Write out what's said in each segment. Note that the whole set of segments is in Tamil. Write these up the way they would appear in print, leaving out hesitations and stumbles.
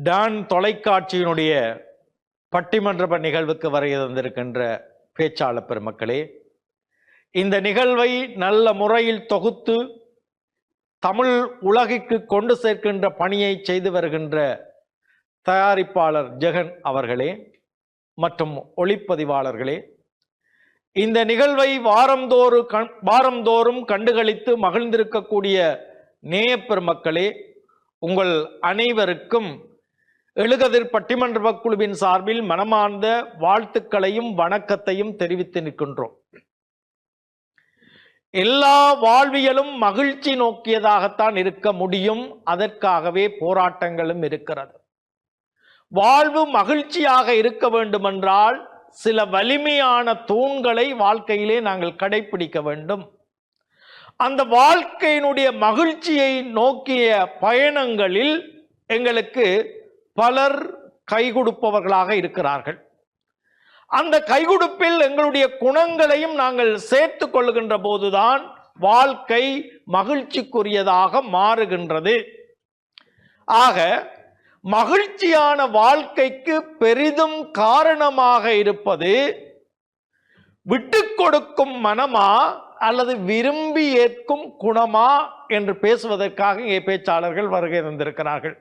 டான் தொலைக்காட்சியினுடைய பட்டிமன்ற நிகழ்வுக்கு வருகை தந்திருக்கின்ற பேச்சாளர் பெருமக்களே, இந்த நிகழ்வை நல்ல முறையில் தொகுத்து தமிழ் உலகிற்கு கொண்டு சேர்க்கின்ற பணியை செய்து வருகின்ற தயாரிப்பாளர் ஜெகன் அவர்களே மற்றும் ஒளிப்பதிவாளர்களே, இந்த நிகழ்வை வாரந்தோறும் கண்டுகளித்து மகிழ்ந்திருக்கக்கூடிய நேயப்பெருமக்களே, உங்கள் அனைவருக்கும் எழுகதிர் பட்டிமன்ற குழுவின் சார்பில் மனமார்ந்த வாழ்த்துக்களையும் வணக்கத்தையும் தெரிவித்து நிற்கின்றோம். எல்லா வாழ்வியலும் மகிழ்ச்சி நோக்கியதாகத்தான் இருக்க முடியும். அதற்காகவே போராட்டங்களும் இருக்கிறது. வாழ்வு மகிழ்ச்சியாக இருக்க வேண்டுமென்றால் சில வலிமையான தூண்களை வாழ்க்கையிலே நாங்கள் கடைபிடிக்க வேண்டும். அந்த வாழ்க்கையினுடைய மகிழ்ச்சியை நோக்கிய பயணங்களில் எங்களுக்கு பலர் கைகொடுப்பவர்களாக இருக்கிறார்கள். அந்த கைகொடுப்பில் எங்களுடைய குணங்களையும் நாங்கள் சேர்த்து கொள்ளுகின்ற போதுதான் வாழ்க்கை மகிழ்ச்சிக்குரியதாக மாறுகின்றது. ஆக மகிழ்ச்சியான வாழ்க்கைக்கு பெரிதும் காரணமாக இருப்பது விட்டு கொடுக்கும் மனமா அல்லது விரும்பி ஏற்கும் குணமா என்று பேசுவதற்காக இங்கே பேச்சாளர்கள் வருகை தந்திருக்கிறார்கள்.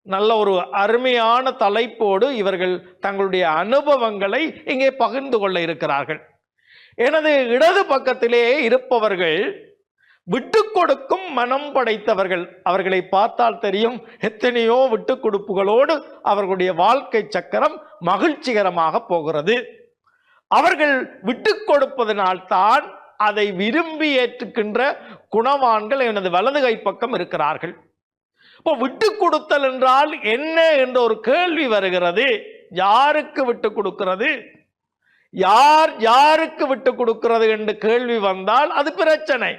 நல்ல ஒரு அருமையான தலைப்போடு இவர்கள் தங்களுடைய அனுபவங்களை இங்கே பகிர்ந்து கொள்ள இருக்கிறார்கள். எனது இடது பக்கத்திலே இருப்பவர்கள் விட்டு கொடுக்கும் மனம் படைத்தவர்கள். அவர்களை பார்த்தால் தெரியும், எத்தனையோ விட்டு கொடுப்புகளோடு அவர்களுடைய வாழ்க்கை சக்கரம் மகிழ்ச்சிகரமாக போகிறது. அவர்கள் விட்டு கொடுப்பதனால்தான் அதை விரும்பி ஏற்றுக்கின்ற குணவான்கள் எனது வலது கை பக்கம் இருக்கிறார்கள். இப்போ விட்டு கொடுத்தல் என்றால் என்ன என்ற ஒரு கேள்வி வருகிறது. யாருக்கு விட்டு கொடுக்கிறது, யார் யாருக்கு விட்டு கொடுக்கிறது என்று கேள்வி வந்தால் அது பிரச்சனை.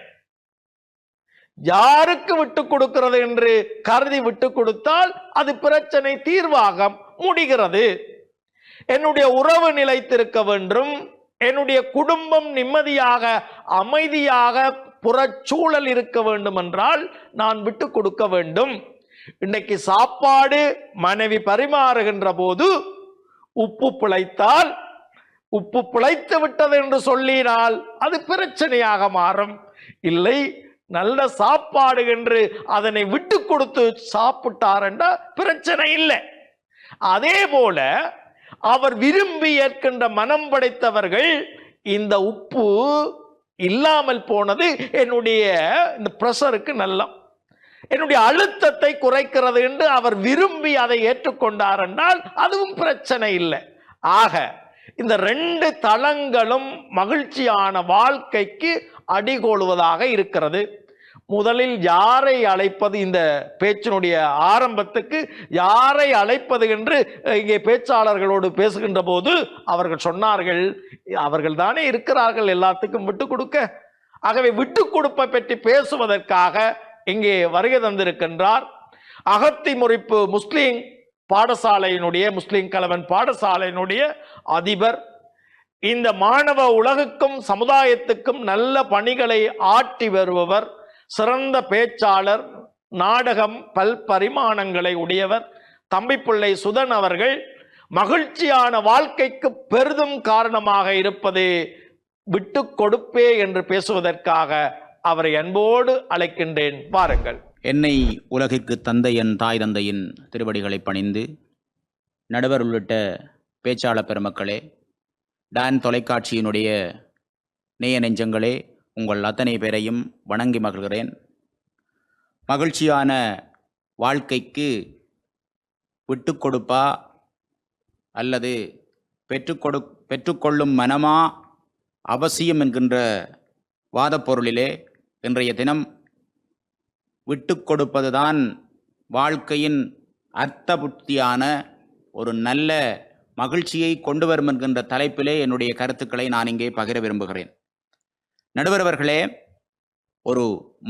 யாருக்கு விட்டு கொடுக்கிறது என்று கருதி விட்டு கொடுத்தால் அது பிரச்சனை தீர்வாக முடிகிறது. என்னுடைய உறவு நிலைத்திருக்க வேண்டும், என்னுடைய குடும்பம் நிம்மதியாக அமைதியாக புறச்சூழல் இருக்க வேண்டும் என்றால் நான் விட்டு கொடுக்க வேண்டும். இன்னைக்கு சாப்பாடு மனைவி பரிமாறுகின்ற போது உப்பு பிழைத்தால், உப்பு பிழைத்து விட்டது என்று சொல்லினால் அது பிரச்சனையாக மாறும். இல்லை, நல்ல சாப்பாடு என்று அதனை விட்டு கொடுத்து சாப்பிட்டார் என்றால் பிரச்சனை இல்லை. அதே போல அவர் விரும்பி ஏற்கின்ற மனம் படைத்தவர்கள் இந்த உப்பு இல்லாமல் போனது என்னுடைய இந்த பிரஷருக்கு நல்ல, என்னுடைய அழுத்தத்தை குறைக்கிறது என்று அவர் விரும்பி அதை ஏற்றுக்கொண்டார் என்றால் அதுவும் பிரச்சனை இல்லை. ஆக இந்த ரெண்டு தளங்களும் மகிழ்ச்சியான வாழ்க்கைக்கு அடிகோலுவதாக இருக்கிறது. முதலில் யாரை அழைப்பது, இந்த பேச்சினுடைய ஆரம்பத்துக்கு யாரை அழைப்பது என்று இங்கே பேச்சாளர்களோடு பேசுகின்ற போது அவர்கள் சொன்னார்கள், அவர்கள் தானே இருக்கிறார்கள் எல்லாத்துக்கும் விட்டு கொடுக்க. ஆகவே விட்டு கொடுப்பை பற்றி பேசுவதற்காக இங்கே வருகை தந்திருக்கின்றார் அகத்தி முறிப்பு முஸ்லிம் பாடசாலையினுடைய, முஸ்லிம் கலவன் பாடசாலையினுடைய அதிபர். இந்த மாணவ உலகுக்கும் சமுதாயத்துக்கும் நல்ல பணிகளை ஆற்றி வருபவர், சிறந்த பேச்சாளர், நாடகம் பல்பரிமாணங்களை உடையவர் தம்பிப்பிள்ளை சுதன் அவர்கள். மகிழ்ச்சியான வாழ்க்கைக்கு பெரிதும் காரணமாக இருப்பது விட்டு கொடுப்பே என்று பேசுவதற்காக அவரை அன்போடு அழைக்கின்றேன். பாருங்கள். என்னை உலகிற்கு தந்தை என் தாய் தந்தையின் திருவடிகளை பணிந்து, நடுவர் உள்ளிட்ட பேச்சாளர் பெருமக்களே, டான் தொலைக்காட்சியினுடைய நேய நெஞ்சங்களே, உங்கள் அத்தனை பேரையும் வணங்கி மகிழ்கிறேன். மகிழ்ச்சியான வாழ்க்கைக்கு விட்டு கொடுப்பா அல்லது பெற்றுக்கொள்ளும் மனமா அவசியம் என்கின்ற வாதப்பொருளிலே இன்றைய தினம் விட்டு கொடுப்பதுதான் வாழ்க்கையின் அர்த்தபுத்தியான ஒரு நல்ல மகிழ்ச்சியை கொண்டு வரும் என்கின்ற தலைப்பிலே என்னுடைய கருத்துக்களை நான் இங்கே பகிர விரும்புகிறேன். நடுவர் அவர்களே, ஒரு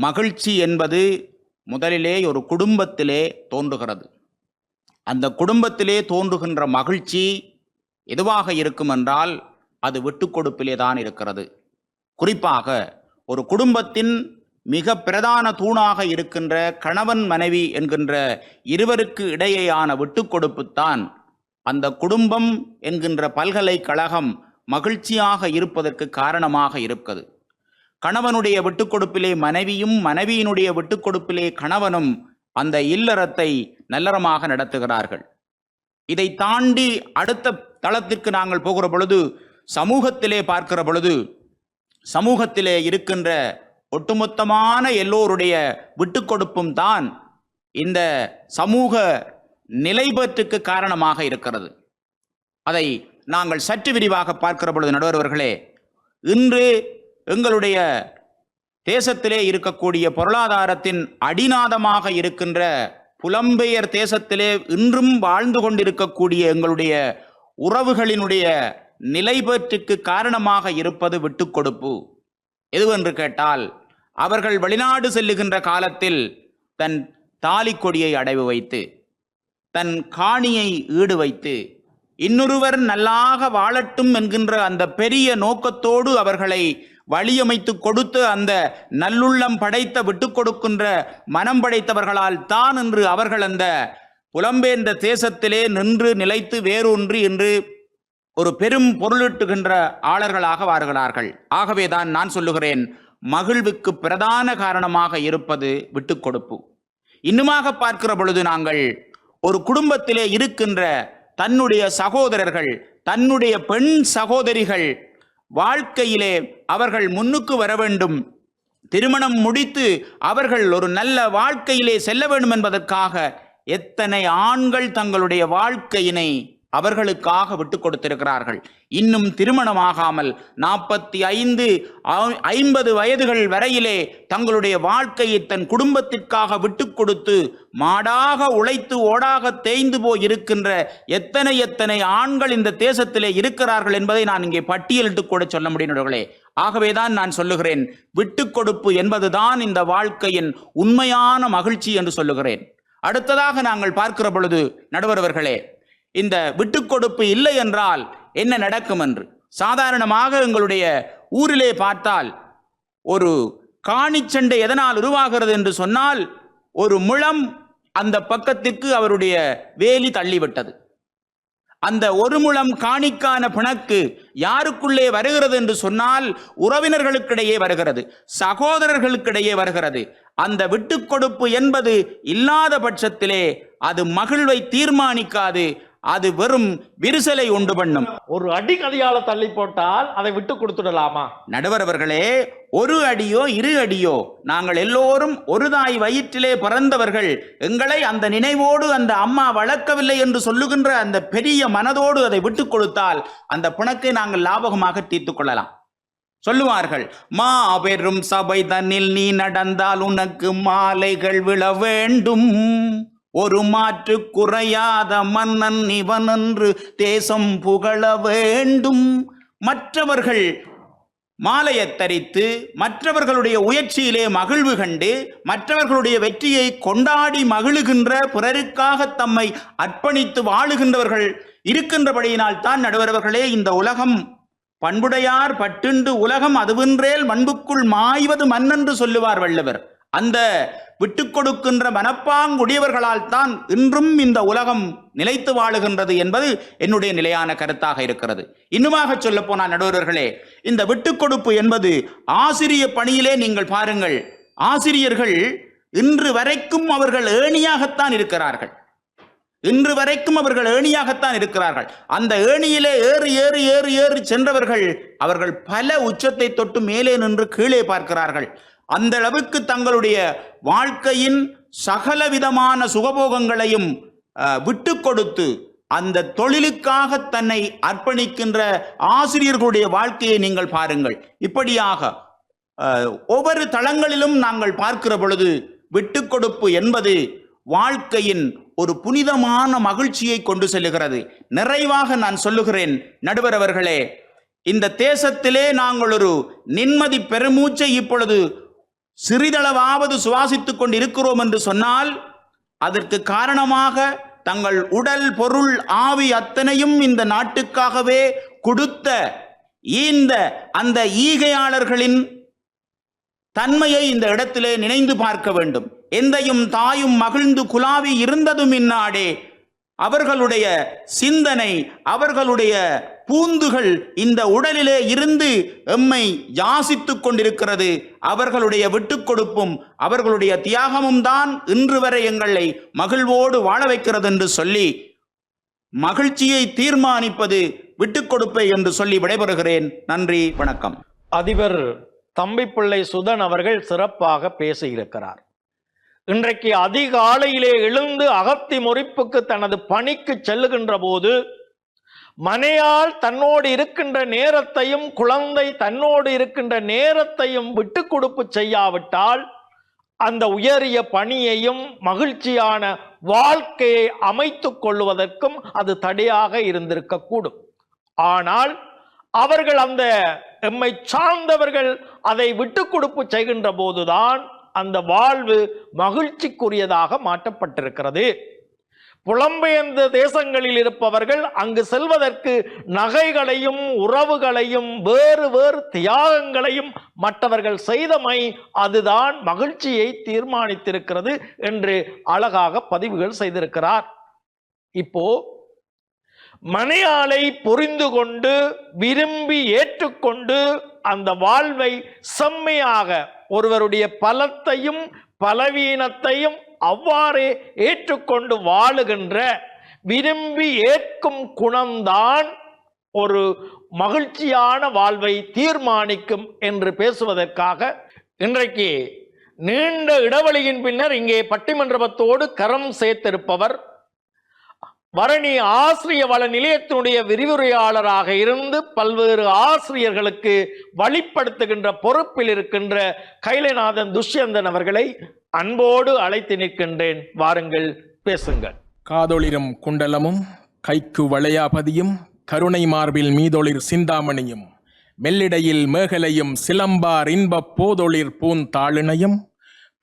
மகிழ்ச்சி என்பது முதலிலே ஒரு குடும்பத்திலே தோன்றுகிறது. அந்த குடும்பத்திலே தோன்றுகின்ற மகிழ்ச்சி எதுவாக இருக்கும் என்றால் அது விட்டு கொடுப்பிலே தான் இருக்கிறது. குறிப்பாக ஒரு குடும்பத்தின் மிக பிரதான தூணாக இருக்கின்ற கணவன் மனைவி என்கின்ற இருவருக்கு இடையேயான விட்டுக்கொடுப்புத்தான் அந்த குடும்பம் என்கின்ற பல்கலைக்கழகம் மகிழ்ச்சியாக இருப்பதற்கு காரணமாக இருக்கிறது. கணவனுடைய விட்டுக்கொடுப்பிலே மனைவியும், மனைவியினுடைய விட்டுக்கொடுப்பிலே கணவனும் அந்த இல்லறத்தை நல்லறமாக நடத்துகிறார்கள். இதை தாண்டி அடுத்த தளத்திற்கு நாங்கள் போகிற பொழுது, சமூகத்திலே பார்க்கிற பொழுது, சமூகத்திலே இருக்கின்ற ஒட்டுமொத்தமான எல்லோருடைய விட்டுக்கொடுப்பும் தான் இந்த சமூக நிலைபெற்றுக்கு காரணமாக இருக்கிறது. அதை நாங்கள் சற்று விரிவாக பார்க்கிற பொழுது நடுவர்களே, இன்று எங்களுடைய தேசத்திலே இருக்கக்கூடிய பொருளாதாரத்தின் அடிநாதமாக இருக்கின்ற புலம்பெயர் தேசத்திலே இன்றும் வாழ்ந்து கொண்டிருக்கக்கூடிய எங்களுடைய உறவுகளினுடைய நிலைபெற்றுக்கு காரணமாக இருப்பது விட்டுக்கொடுப்பு. எதுவென்று கேட்டால், அவர்கள் வெளிநாடு செல்லுகின்ற காலத்தில் தன் தாலி கொடியை அடைவு வைத்து, தன் காணியை ஈடு வைத்து, இன்னொருவர் நல்லாக வாழட்டும் என்கின்ற அந்த பெரிய நோக்கத்தோடு அவர்களை வழியமைத்து கொடுத்து அந்த நல்லுள்ளம் படைத்த விட்டு கொடுக்கின்ற மனம் படைத்தவர்களால் தான் என்று அவர்கள் அந்த புலம்பெயர்ந்த தேசத்திலே நின்று நிலைத்து வேரூன்றி என்று ஒரு பெரும் பொருளீட்டுகின்ற ஆளர்களாக வருகிறார்கள். ஆகவேதான் நான் சொல்லுகிறேன், மகிழ்வுக்கு பிரதான காரணமாக இருப்பது விட்டுக் கொடுப்பு. இன்னுமாக பார்க்கிற பொழுது, நாங்கள் ஒரு குடும்பத்திலே இருக்கின்ற தன்னுடைய சகோதரர்கள், தன்னுடைய பெண் சகோதரிகள் வாழ்க்கையிலே அவர்கள் முன்னுக்கு வர வேண்டும், திருமணம் முடித்து அவர்கள் ஒரு நல்ல வாழ்க்கையிலே செல்ல வேண்டும் என்பதற்காக எத்தனை ஆண்கள் தங்களுடைய வாழ்க்கையினை அவர்களுக்காக விட்டு கொடுத்திருக்கிறார்கள். இன்னும் திருமணமாகாமல் 45, 50 வயதுகள் வரையிலே தங்களுடைய வாழ்க்கையை தன் குடும்பத்திற்காக விட்டு கொடுத்து மாடாக உழைத்து ஓடாக தேய்ந்து போய் இருக்கின்ற எத்தனை ஆண்கள் இந்த தேசத்திலே இருக்கிறார்கள் என்பதை நான் இங்கே பட்டியலிட்டு கூட சொல்ல முடியும். ஆகவேதான் நான் சொல்லுகிறேன், விட்டு கொடுப்பு என்பதுதான் இந்த வாழ்க்கையின் உண்மையான மகிழ்ச்சி என்று சொல்லுகிறேன். அடுத்ததாக நாங்கள் பார்க்கிற பொழுது நடுவர்களே, இந்த விட்டுக்கொடுப்பு இல்லை என்றால் என்ன நடக்கும் என்று சாதாரணமாக எங்களுடைய ஊரிலே பார்த்தால், ஒரு காணிச்சண்டை எதனால் உருவாகிறது என்று சொன்னால், ஒரு முழம் அந்த பக்கத்திற்கு அவருடைய வேலி தள்ளிவிட்டது. அந்த ஒரு முழம் காணிக்கான பிணக்கு யாருக்குள்ளே வருகிறது என்று சொன்னால், உறவினர்களுக்கிடையே வருகிறது, சகோதரர்களுக்கிடையே வருகிறது. அந்த விட்டுக்கொடுப்பு என்பது இல்லாத பட்சத்திலே அது மகிழ்வை தீர்மானிக்காது, அது வெறும் விரிசலை உண்டு பண்ணும். ஒரு அடி கதையால தள்ளி போட்டால் அதை விட்டு கொடுத்துடலாமா? நடுவர் அவர்களே, ஒரு அடியோ 2 அடியோ, நாங்கள் எல்லோரும் ஒரு தாய் வயிற்றிலே பிறந்தவர்கள். எங்களை அந்த நினைவோடு அந்த அம்மா வளர்க்கவில்லை என்று சொல்லுகின்ற அந்த பெரிய மனதோடு அதை விட்டு கொடுத்தால் அந்த பிணக்கை நாங்கள் லாபகமாக தீர்த்துக் கொள்ளலாம். சொல்லுவார்கள், மாபெரும் சபை தன்னில் நீ நடந்தால் உனக்கு மாலைகள் விழ வேண்டும், ஒரு மாற்று குறையாத மன்னன் இவன் என்று தேசம் புகழ வேண்டும். மற்றவர்கள் மாலையை தரித்து மற்றவர்களுடைய உயர்ச்சியிலே மகிழ்வு கண்டு மற்றவர்களுடைய வெற்றியை கொண்டாடி மகிழுகின்ற, பிறருக்காக தம்மை அர்ப்பணித்து வாழுகின்றவர்கள் இருக்கின்றபடியினால் தான் நடுவர்களே, இந்த உலகம் பண்புடையார் பட்டுண்டு உலகம் அதுவென்றேல் மண்புக்குள் மாய்வது மண்ணென்று சொல்லுவார் வள்ளுவர். அந்த விட்டு கொடுக்கின்ற மனப்பாங்குடையவர்களால் தான் இன்றும் இந்த உலகம் நிலைத்து வாழுகின்றது என்பது என்னுடைய நிலையான கருத்தாக இருக்கிறது. இன்னுமாக சொல்ல போனால் நடுவர்களே, இந்த விட்டு கொடுப்பு என்பது ஆசிரிய பணியிலே நீங்கள் பாருங்கள், ஆசிரியர்கள் இன்று வரைக்கும் அவர்கள் ஏணியாகத்தான் இருக்கிறார்கள். இன்று வரைக்கும் அவர்கள் ஏணியாகத்தான் இருக்கிறார்கள். அந்த ஏணியிலே ஏறி ஏறி ஏறி ஏறி சென்றவர்கள் அவர்கள் பல உச்சத்தை தொட்டு மேலே நின்று கீழே பார்க்கிறார்கள். அந்த அளவுக்கு தங்களுடைய வாழ்க்கையின் சகல விதமான சுகபோகங்களையும் விட்டு கொடுத்து அந்த தொழிலுக்காக தன்னை அர்ப்பணிக்கின்ற ஆசிரியர்களுடைய வாழ்க்கையை நீங்கள் பாருங்கள். இப்படியாக ஒவ்வொரு தளங்களிலும் நாங்கள் பார்க்கிற பொழுது விட்டு கொடுப்பு என்பது வாழ்க்கையின் ஒரு புனிதமான மகிழ்ச்சியை கொண்டு செல்லுகிறது. நிறைவாக நான் சொல்லுகிறேன் நடுவர் அவர்களே, இந்த தேசத்திலே நாங்கள் ஒரு நிம்மதி பெருமூச்சை இப்பொழுது சிறிதளவாவது சுவாசித்துக் கொண்டு இருக்கிறோம் என்று சொன்னால், அதற்கு காரணமாக தங்கள் உடல் பொருள் ஆவி அத்தனையும் இந்த நாட்டுக்காகவே கொடுத்த அந்த ஈகையாளர்களின் தன்மையை இந்த இடத்திலே நினைந்து பார்க்க வேண்டும். எந்தையும் தாயும் மகிழ்ந்து குலாவி இருந்ததும் இந்நாடே. அவர்களுடைய சிந்தனை, அவர்களுடைய பூந்துகள் இந்த உடலிலே இருந்து எம்மை யாசித்துக் கொண்டிருக்கிறது. அவர்களுடைய விட்டுக் கொடுப்பும் அவர்களுடைய தியாகமும் தான் இன்று வரை எங்களை மகிழ்வோடு வாழ வைக்கிறது என்று சொல்லி, மகிழ்ச்சியை தீர்மானிப்பது விட்டுக் கொடுப்பை என்று சொல்லி விடைபெறுகிறேன். நன்றி, வணக்கம். அதிபர் தம்பிப்பிள்ளை சுதன் அவர்கள் சிறப்பாக பேசியிருக்கிறார். இன்றைக்கு அதிகாலையிலே எழுந்து அகத்தி முறிப்புக்கு தனது பணிக்கு செல்லுகின்ற போது மனையால் தன்னோடு இருக்கின்ற நேரத்தையும் குழந்தை தன்னோடு இருக்கின்ற நேரத்தையும் விட்டு கொடுப்பு செய்யாவிட்டால் அந்த உயரிய பணியையும் மகிழ்ச்சியான வாழ்க்கையை அமைத்துக் கொள்வதற்கும் அது தடையாக இருந்திருக்கக்கூடும். ஆனால் அவர்கள் அந்த எம்மை சார்ந்தவர்கள் அதை விட்டு கொடுப்பு செய்கின்ற போதுதான் அந்த வாழ்வு மகிழ்ச்சிக்குரியதாக மாற்றப்பட்டிருக்கிறது. புலம்பெயர்ந்த தேசங்களில் இருப்பவர்கள் அங்கு செல்வதற்கு நகைகளையும் உறவுகளையும் வேறு வேறு தியாகங்களையும் மற்றவர்கள் செய்தமை அதுதான் மகிழ்ச்சியை தீர்மானித்திருக்கிறது என்று அழகாக பதிவுகள் செய்திருக்கிறார். இப்போ மனையாளை புரிந்து கொண்டு விரும்பி ஏற்றுக்கொண்டு அந்த வாழ்வை செம்மையாக ஒருவருடைய பலத்தையும் பலவீனத்தையும் அவ்வாறே ஏற்றுக்கொண்டு வாழுகின்ற விரும்பி ஏற்கும் குணம்தான் ஒரு மகிழ்ச்சியான வாழ்வை தீர்மானிக்கும் என்று பேசுவதற்காக இன்றைக்கு நீண்ட இடைவெளியின் பின்னர் இங்கே பட்டிமன்றத்தோடு கரம் சேர்த்திருப்பவர் வரணி ஆசிரிய வள நிலையத்தினுடைய விரிவுரையாளராக இருந்து பல்வேறு ஆசிரியர்களுக்கு வழிப்படுத்துகின்ற பொறுப்பில் இருக்கின்ற கைலைநாதன் துஷ்யந்தன் அவர்களை அன்போடு அழைத்து நிற்கின்றேன். வாருங்கள், பேசுங்கள். காதொளிரும் குண்டலமும் கைக்கு வளையாபதியும் கருணை மார்பில் மீதொளிர் சிந்தாமணியும் மெல்லிடையில் மேகலையும் சிலம்பார் இன்பப் போதொளிர் பூந்தாளினையும்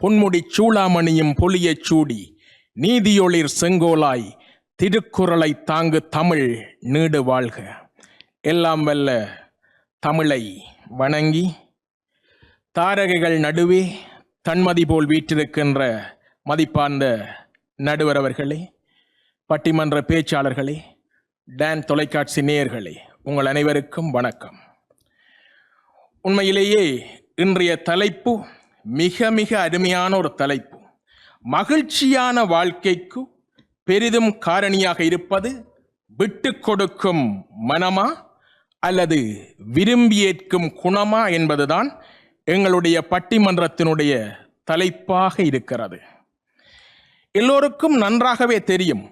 பொன்முடிச் சூளாமணியும் பொலியச் சூடி நீதியொளிர் செங்கோலாய் திருக்குறளை தாங்கு தமிழ் நீடு வாழ்க. எல்லாம் வல்ல தமிழை வணங்கி தாரகைகள் நடுவே தன்மதி போல் வீற்றிருக்கின்ற மதிப்பார்ந்த நடுவர் அவர்களே, பட்டிமன்ற பேச்சாளர்களே, டான் தொலைக்காட்சி நேயர்களே, உங்கள் அனைவருக்கும் வணக்கம். உண்மையிலேயே இன்றைய தலைப்பு மிக மிக அருமையான ஒரு தலைப்பு. மகிழ்ச்சியான வாழ்க்கைக்கு பெரிதும் காரணியாக இருப்பது விட்டு கொடுக்கும் மனமா அல்லது விரும்பி ஏற்கும் குணமா என்பதுதான் எங்களுடைய பட்டிமன்றத்தினுடைய தலைப்பாக இருக்கிறது. எல்லோருக்கும் நன்றாகவே தெரியும்,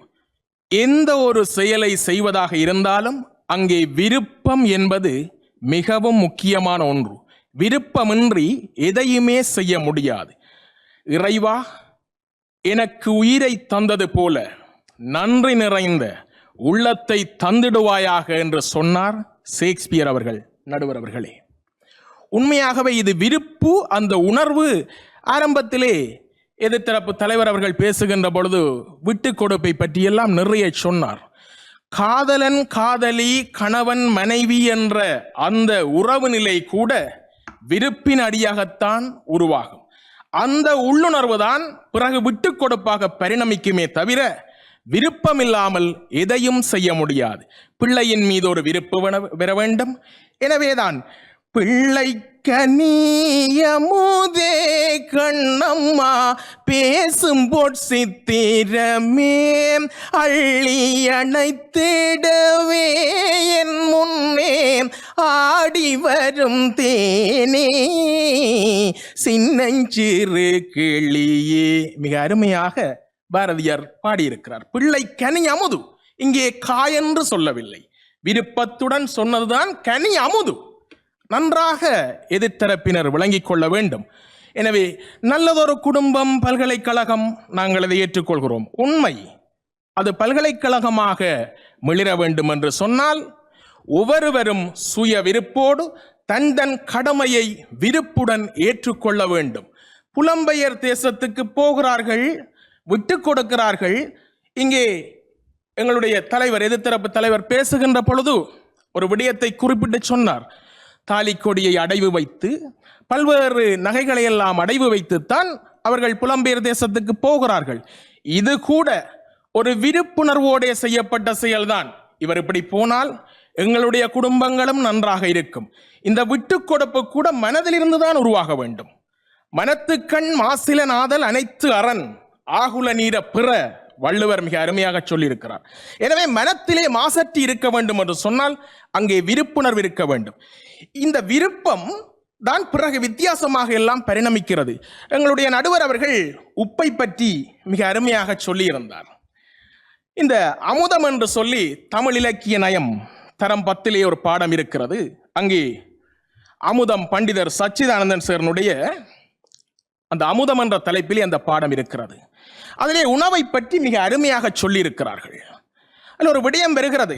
எந்த ஒரு செயலை செய்வதாக இருந்தாலும் அங்கே விருப்பம் என்பது மிகவும் முக்கியமான ஒன்று. விருப்பமின்றி எதையுமே செய்ய முடியாது. இறைவா, எனக்கு உயிரை தந்தது போல நன்றி நிறைந்த உள்ளத்தை தந்திடுவாயாக என்று சொன்னார் ஷேக்ஸ்பியர் அவர்கள், நடுவர் அவர்களே. உண்மையாகவே இது விருப்பு, அந்த உணர்வு. ஆரம்பத்திலே எதிர்த்தரப்பு தலைவர் அவர்கள் பேசுகின்ற பொழுது விட்டு கொடுப்பை பற்றியெல்லாம் நிறைய சொன்னார். காதலன் காதலி கணவன் மனைவி என்ற அந்த உறவு நிலை கூட விருப்பின் அடியாகத்தான் உருவாகும். அந்த உள்ளுணர்வு தான் பிறகு விட்டு கொடுப்பாக பரிணமிக்குமே தவிர விருப்பமில்லாமல் எதையும் செய்ய முடியாது. பிள்ளையின் மீது ஒரு விருப்பு பெற வேண்டும். எனவேதான் பிள்ளைக்கனியமுதே கண்ணம்மா பேசும் பொற்சித்திரமே அள்ளி அணைத்திடவே என் முன்னே ஆடி வரும் தேனே சின்னஞ்சிறு கிளியே. மிக அருமையாக பாரதியார் பாடியிருக்கிறார். பிள்ளை கனி அமுது, இங்கே காயென்று சொல்லவில்லை, விருப்பத்துடன் சொன்னதுதான் கனி அமுது. நன்றாக எதிர்த்தரப்பினர் விளங்கிக் கொள்ள வேண்டும். எனவே நல்லதொரு குடும்பம், பல்கலைக்கழகம், நாங்கள் அதை ஏற்றுக்கொள்கிறோம். உண்மை, அது பல்கலைக்கழகமாக மிளிர வேண்டும் என்று சொன்னால் ஒவ்வொருவரும் சுய விருப்போடு தன் தன் கடமையை விருப்புடன் ஏற்றுக்கொள்ள வேண்டும். புலம்பெயர் தேசத்துக்கு போகிறார்கள், விட்டு கொடுக்கிறார்கள். இங்கே எங்களுடைய தலைவர், எதிர்த்தரப்பு தலைவர் பேசுகின்ற பொழுது ஒரு விடயத்தை குறிப்பிட்டு சொன்னார். தாலிக்கொடியை அடைவு வைத்து பல்வேறு நகைகளை எல்லாம் அடைவு வைத்துத்தான் அவர்கள் புலம்பெயர் தேசத்துக்கு போகிறார்கள். இது கூட ஒரு விருப்புணர்வோடே செய்யப்பட்ட செயல்தான். இவர் இப்படி போனால் எங்களுடைய குடும்பங்களும் நன்றாக இருக்கும். இந்த விட்டு கொடுப்பு கூட மனதிலிருந்து தான் உருவாக வேண்டும். மனத்துக்கண் மாசில நாதல் அனைத்து அரண் ஆகுல நீர பிற வள்ளுவர் மிக அருமையாக சொல்லியிருக்கிறார். எனவே மனத்திலே மாசற்று இருக்க வேண்டும் என்று சொன்னால் அங்கே விருப்புணர்வு இருக்க வேண்டும். இந்த விருப்பம் தான் பிறகு வித்தியாசமாக எல்லாம் பரிணமிக்கிறது. எங்களுடைய நடுவர் அவர்கள் உப்பை பற்றி மிக அருமையாக சொல்லியிருந்தார். இந்த அமுதம் என்று சொல்லி தமிழ் இலக்கிய நயம் தரம் 10 ஒரு பாடம் இருக்கிறது. அங்கே அமுதம் பண்டிதர் சச்சிதானந்தன் சாரனுடைய அந்த அமுதம் என்ற தலைப்பிலே அந்த பாடம் இருக்கிறது. அதிலே உணவை பற்றி மிக அருமையாக சொல்லியிருக்கிறார்கள். அதில் ஒரு விடயம் வருகிறது,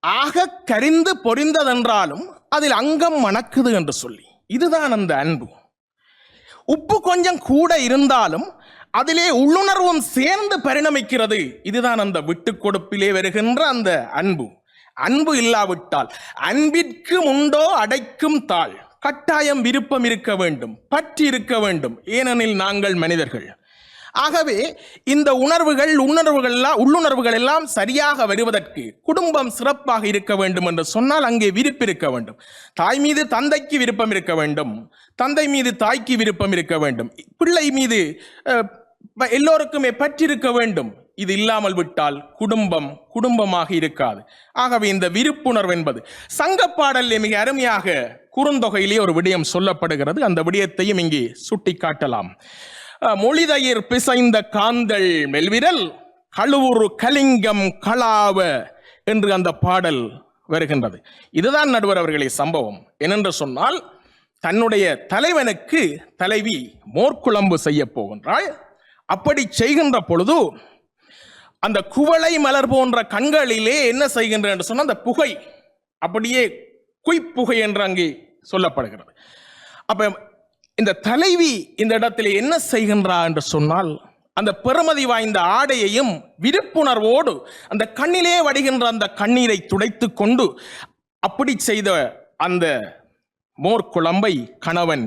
ஆக கரிந்து பொரிந்ததென்றாலும் அதில் அங்கம் மணக்குது என்று சொல்லி. இதுதான் அந்த அன்பு. உப்பு கொஞ்சம் கூட இருந்தாலும் அதிலே உள்ளுணர்வும் சேர்ந்து பரிணமிக்கிறது. இதுதான் அந்த விட்டு கொடுப்பிலே வருகின்ற அந்த அன்பு. அன்பு இல்லாவிட்டால் அன்பிற்கு உண்டோ அடைக்கும் தாள். கட்டாயம் விருப்பம் இருக்க வேண்டும், பற்றி இருக்க வேண்டும். ஏனெனில் நாங்கள் மனிதர்கள். ஆகவே இந்த உள்ளுணர்வுகள் எல்லாம் சரியாக வருவதற்கு குடும்பம் சிறப்பாக இருக்க வேண்டும் என்று சொன்னால் அங்கே விருப்பு இருக்க வேண்டும். தாய் மீது தந்தைக்கு விருப்பம் இருக்க வேண்டும், தந்தை மீது தாய்க்கு விருப்பம் இருக்க வேண்டும், பிள்ளை மீது எல்லோருக்குமே பற்றிருக்க வேண்டும். இது இல்லாமல் விட்டால் குடும்பமாக இருக்காது. ஆகவே இந்த விருப்புணர்வு என்பது சங்கப்பாடலில் மிக அருமையாக குறுந்தொகையிலே ஒரு விடயம் சொல்லப்படுகிறது. அந்த விடயத்தையும் இங்கே சுட்டி காட்டலாம். மொழிதயிர் பிசைந்த காந்தள் மெல்விரல் கழுவுறு கலிங்கம் களாவ என்று அந்த பாடல் வருகின்றது. இதுதான் நடுவர் அவர்களே சம்பவம். என்னென்று சொன்னால், தன்னுடைய தலைவனுக்கு தலைவி மோர்க்குழம்பு செய்ய போகின்றாள். அப்படி செய்கின்ற பொழுது அந்த குவளை மலர் போன்ற கண்களிலே என்ன செய்கின்ற என்று சொன்னால் அந்த புகை அப்படியே குய்ப்புகை என்று அங்கே சொல்லப்படுகிறது. அப்ப இந்த தலைவி இந்த இடத்துல என்ன செய்கின்றார் என்று சொன்னால், அந்த பெருமதி வாய்ந்த ஆடையையும் விருப்புணர்வோடு அந்த கண்ணிலே வடிகின்ற அந்த கண்ணீரை துடைத்து கொண்டு அப்படி செய்த அந்த மோர்க்குழம்பை கணவன்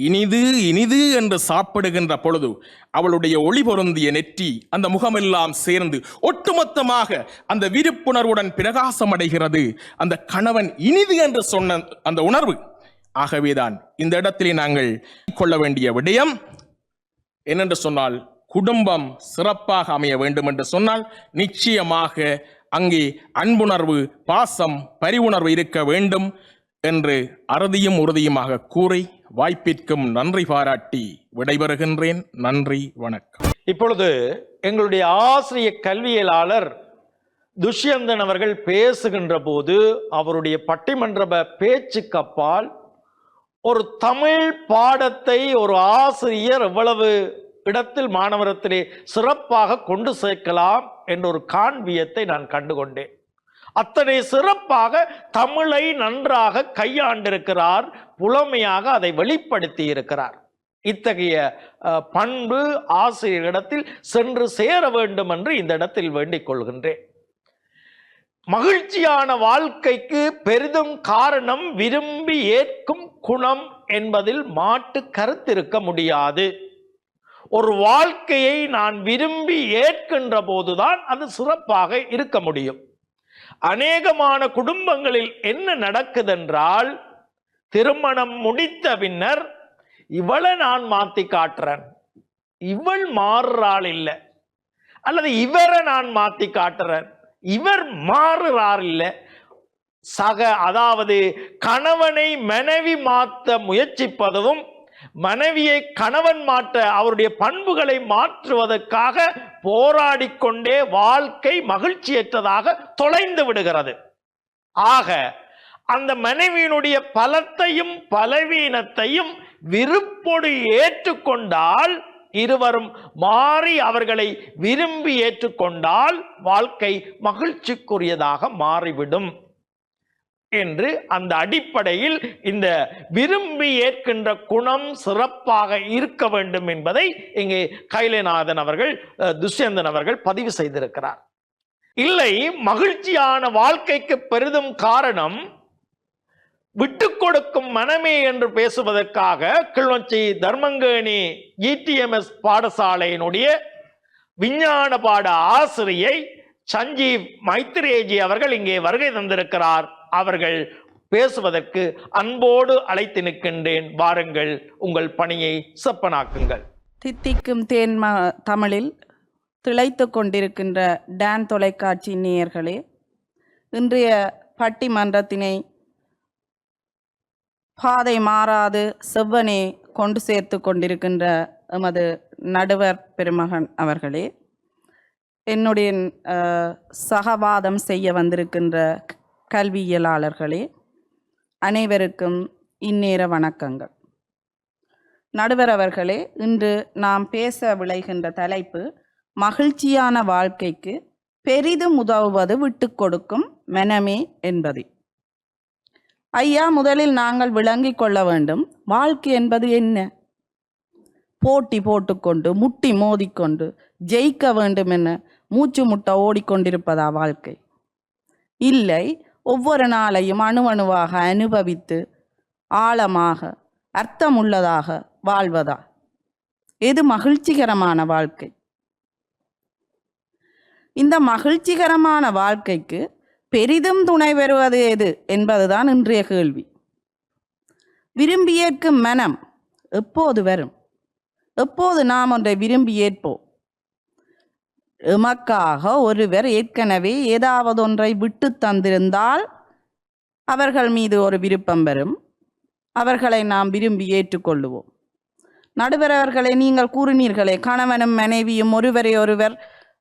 இனிது இனிது என்று சாப்பிடுகின்ற பொழுது அவளுடைய ஒளி பொருந்திய நெற்றி, அந்த முகமெல்லாம் சேர்ந்து ஒட்டுமொத்தமாக அந்த விருப்புணர்வுடன் பிரகாசம் அடைகிறது. அந்த கணவன் இனிது என்று சொன்ன அந்த உணர்வு. ஆகவேதான் இந்த இடத்திலே நாங்கள் கொள்ள வேண்டிய விடயம் என்னென்று சொன்னால், குடும்பம் சிறப்பாக அமைய வேண்டும் என்று சொன்னால் நிச்சயமாக அங்கே அன்புணர்வு, பாசம், பரிவுணர்வு இருக்க வேண்டும் என்று அறுதியும் உறுதியுமாக கூறி வாய்ப்பிற்கும் நன்றி பாராட்டி விடைபெறுகின்றேன். நன்றி, வணக்கம். இப்பொழுது எங்களுடைய ஆசிரிய கல்வியலாளர் துஷ்யந்தன் அவர்கள் பேசுகின்ற போது அவருடைய பட்டிமன்ற பேச்சுக்கு அப்பால் ஒரு தமிழ் பாடத்தை ஒரு ஆசிரியர் எவ்வளவு இடத்தில் மாணவரத்திலே சிறப்பாக கொண்டு சேர்க்கலாம் என்ற ஒரு காண்பியத்தை நான் கண்டுகொண்டேன். அத்தனை சிறப்பாக தமிழை நன்றாக கையாண்டிருக்கிறார், புலமையாக அதை வெளிப்படுத்தி இருக்கிறார். இத்தகைய பண்பு ஆசிரியரிடத்தில் சென்று சேர வேண்டும் என்று இந்த இடத்தில் வேண்டிக் கொள்கின்றேன். மகிழ்ச்சியான வாழ்க்கைக்கு பெரிதும் காரணம் விரும்பி ஏற்கும் குணம் என்பதில் மாட்டு கருத்திருக்க முடியாது. ஒரு வாழ்க்கையை நான் விரும்பி ஏற்கின்ற போதுதான் அது சிறப்பாக இருக்க முடியும். அநேகமான குடும்பங்களில் என்ன நடக்குதென்றால், திருமணம் முடித்த பின்னர் இவளை நான் மாத்தி காட்டுறேன், இவள் மாறுறாள் இல்லை, அல்லது இவரை நான் மாத்தி காட்டுறேன், இவர் மாறுறார் இல்லை, அதாவது கணவனை மனைவி மாற்ற முயற்சிப்பதும் மனைவியை கணவன் மாற்ற அவருடைய பண்புகளை மாற்றுவதற்காக போராடிக்கொண்டே வாழ்க்கை மகிழ்ச்சியற்றதாக தொலைந்து விடுகிறது. ஆக அந்த மனைவியினுடைய பலத்தையும் பலவீனத்தையும் விருப்போடு ஏற்றுக்கொண்டால், இருவரும் மாறி அவர்களை விரும்பி ஏற்றுக்கொண்டால் வாழ்க்கை மகிழ்ச்சிக்குரியதாக மாறிவிடும் என்று அந்த அடிப்படையில் இந்த விரும்பி ஏற்கின்ற குணம் சிறப்பாக இருக்க வேண்டும் என்பதை இங்கே கைலைநாதன் அவர்கள், துஷ்யந்தன் அவர்கள் பதிவு செய்திருக்கிறார். இல்லை, மகிழ்ச்சியான வாழ்க்கைக்கு பெரிதும் காரணம் விட்டு கொடுக்கும் மனமே என்று பேசுவதற்காக கிளிநொச்சி தர்மங்கேணி GTMS பாடசாலையினுடைய விஞ்ஞான பாட ஆசிரியை சஞ்சீவ் மைத்ரேஜி அவர்கள் இங்கே வருகை தந்திருக்கிறார். அவர்கள் பேசுவதற்கு அன்போடு அழைத்து நிற்கின்றேன். வாருங்கள், உங்கள் பணியை செப்பனாக்குங்கள். தித்திக்கும் தேன் தமிழில் திளைத்து கொண்டிருக்கின்ற டான் தொலைக்காட்சி நேயர்களே, இன்றைய பட்டிமன்றத்தினை பாதை மாறாது செவ்வனே கொண்டு சேர்த்து கொண்டிருக்கின்ற எமது நடுவர் பெருமகன் அவர்களே, என்னுடைய சகவாதம் செய்ய வந்திருக்கின்ற கல்வியலாளர்களே, அனைவருக்கும் இந்நேர வணக்கங்கள். நடுவர் அவர்களே, இன்று நாம் பேச விளைகின்ற தலைப்பு மகிழ்ச்சியான வாழ்க்கைக்கு பெரிதும் உதவுவது விட்டு கொடுக்கும் மனமே என்பது. ஐயா, முதலில் நாங்கள் விளங்கிக் கொள்ள வேண்டும், வாழ்க்கை என்பது என்ன? போட்டி போட்டுக்கொண்டு முட்டி மோதிக்கொண்டு ஜெயிக்க வேண்டும் என மூச்சு முட்ட ஓடிக்கொண்டிருப்பதா வாழ்க்கை? இல்லை, ஒவ்வொரு நாளையும் அணுவணுவாக அனுபவித்து ஆழமாக அர்த்தமுள்ளதாக வாழ்வதா? எது மகிழ்ச்சிகரமான வாழ்க்கை? இந்த மகிழ்ச்சிகரமான வாழ்க்கைக்கு பெரிதும் துணை பெறுவது எது என்பதுதான் இன்றைய கேள்வி. விரும்பி ஏற்கும் மனம் எப்போது வரும்? எப்போது நாம் ஒன்றை விரும்பி ஏற்போம்? எமக்காக ஒருவர் ஏற்கனவே ஏதாவது ஒன்றை விட்டு தந்திருந்தால் அவர்கள் மீது ஒரு விருப்பம் வரும். அவர்களை நாம் விரும்பி ஏற்றுக்கொள்ளுவோம். நடுவர் அவர்களே, நீங்கள் கூறினீர்களே, கணவனும் மனைவியும் ஒருவரை ஒருவர்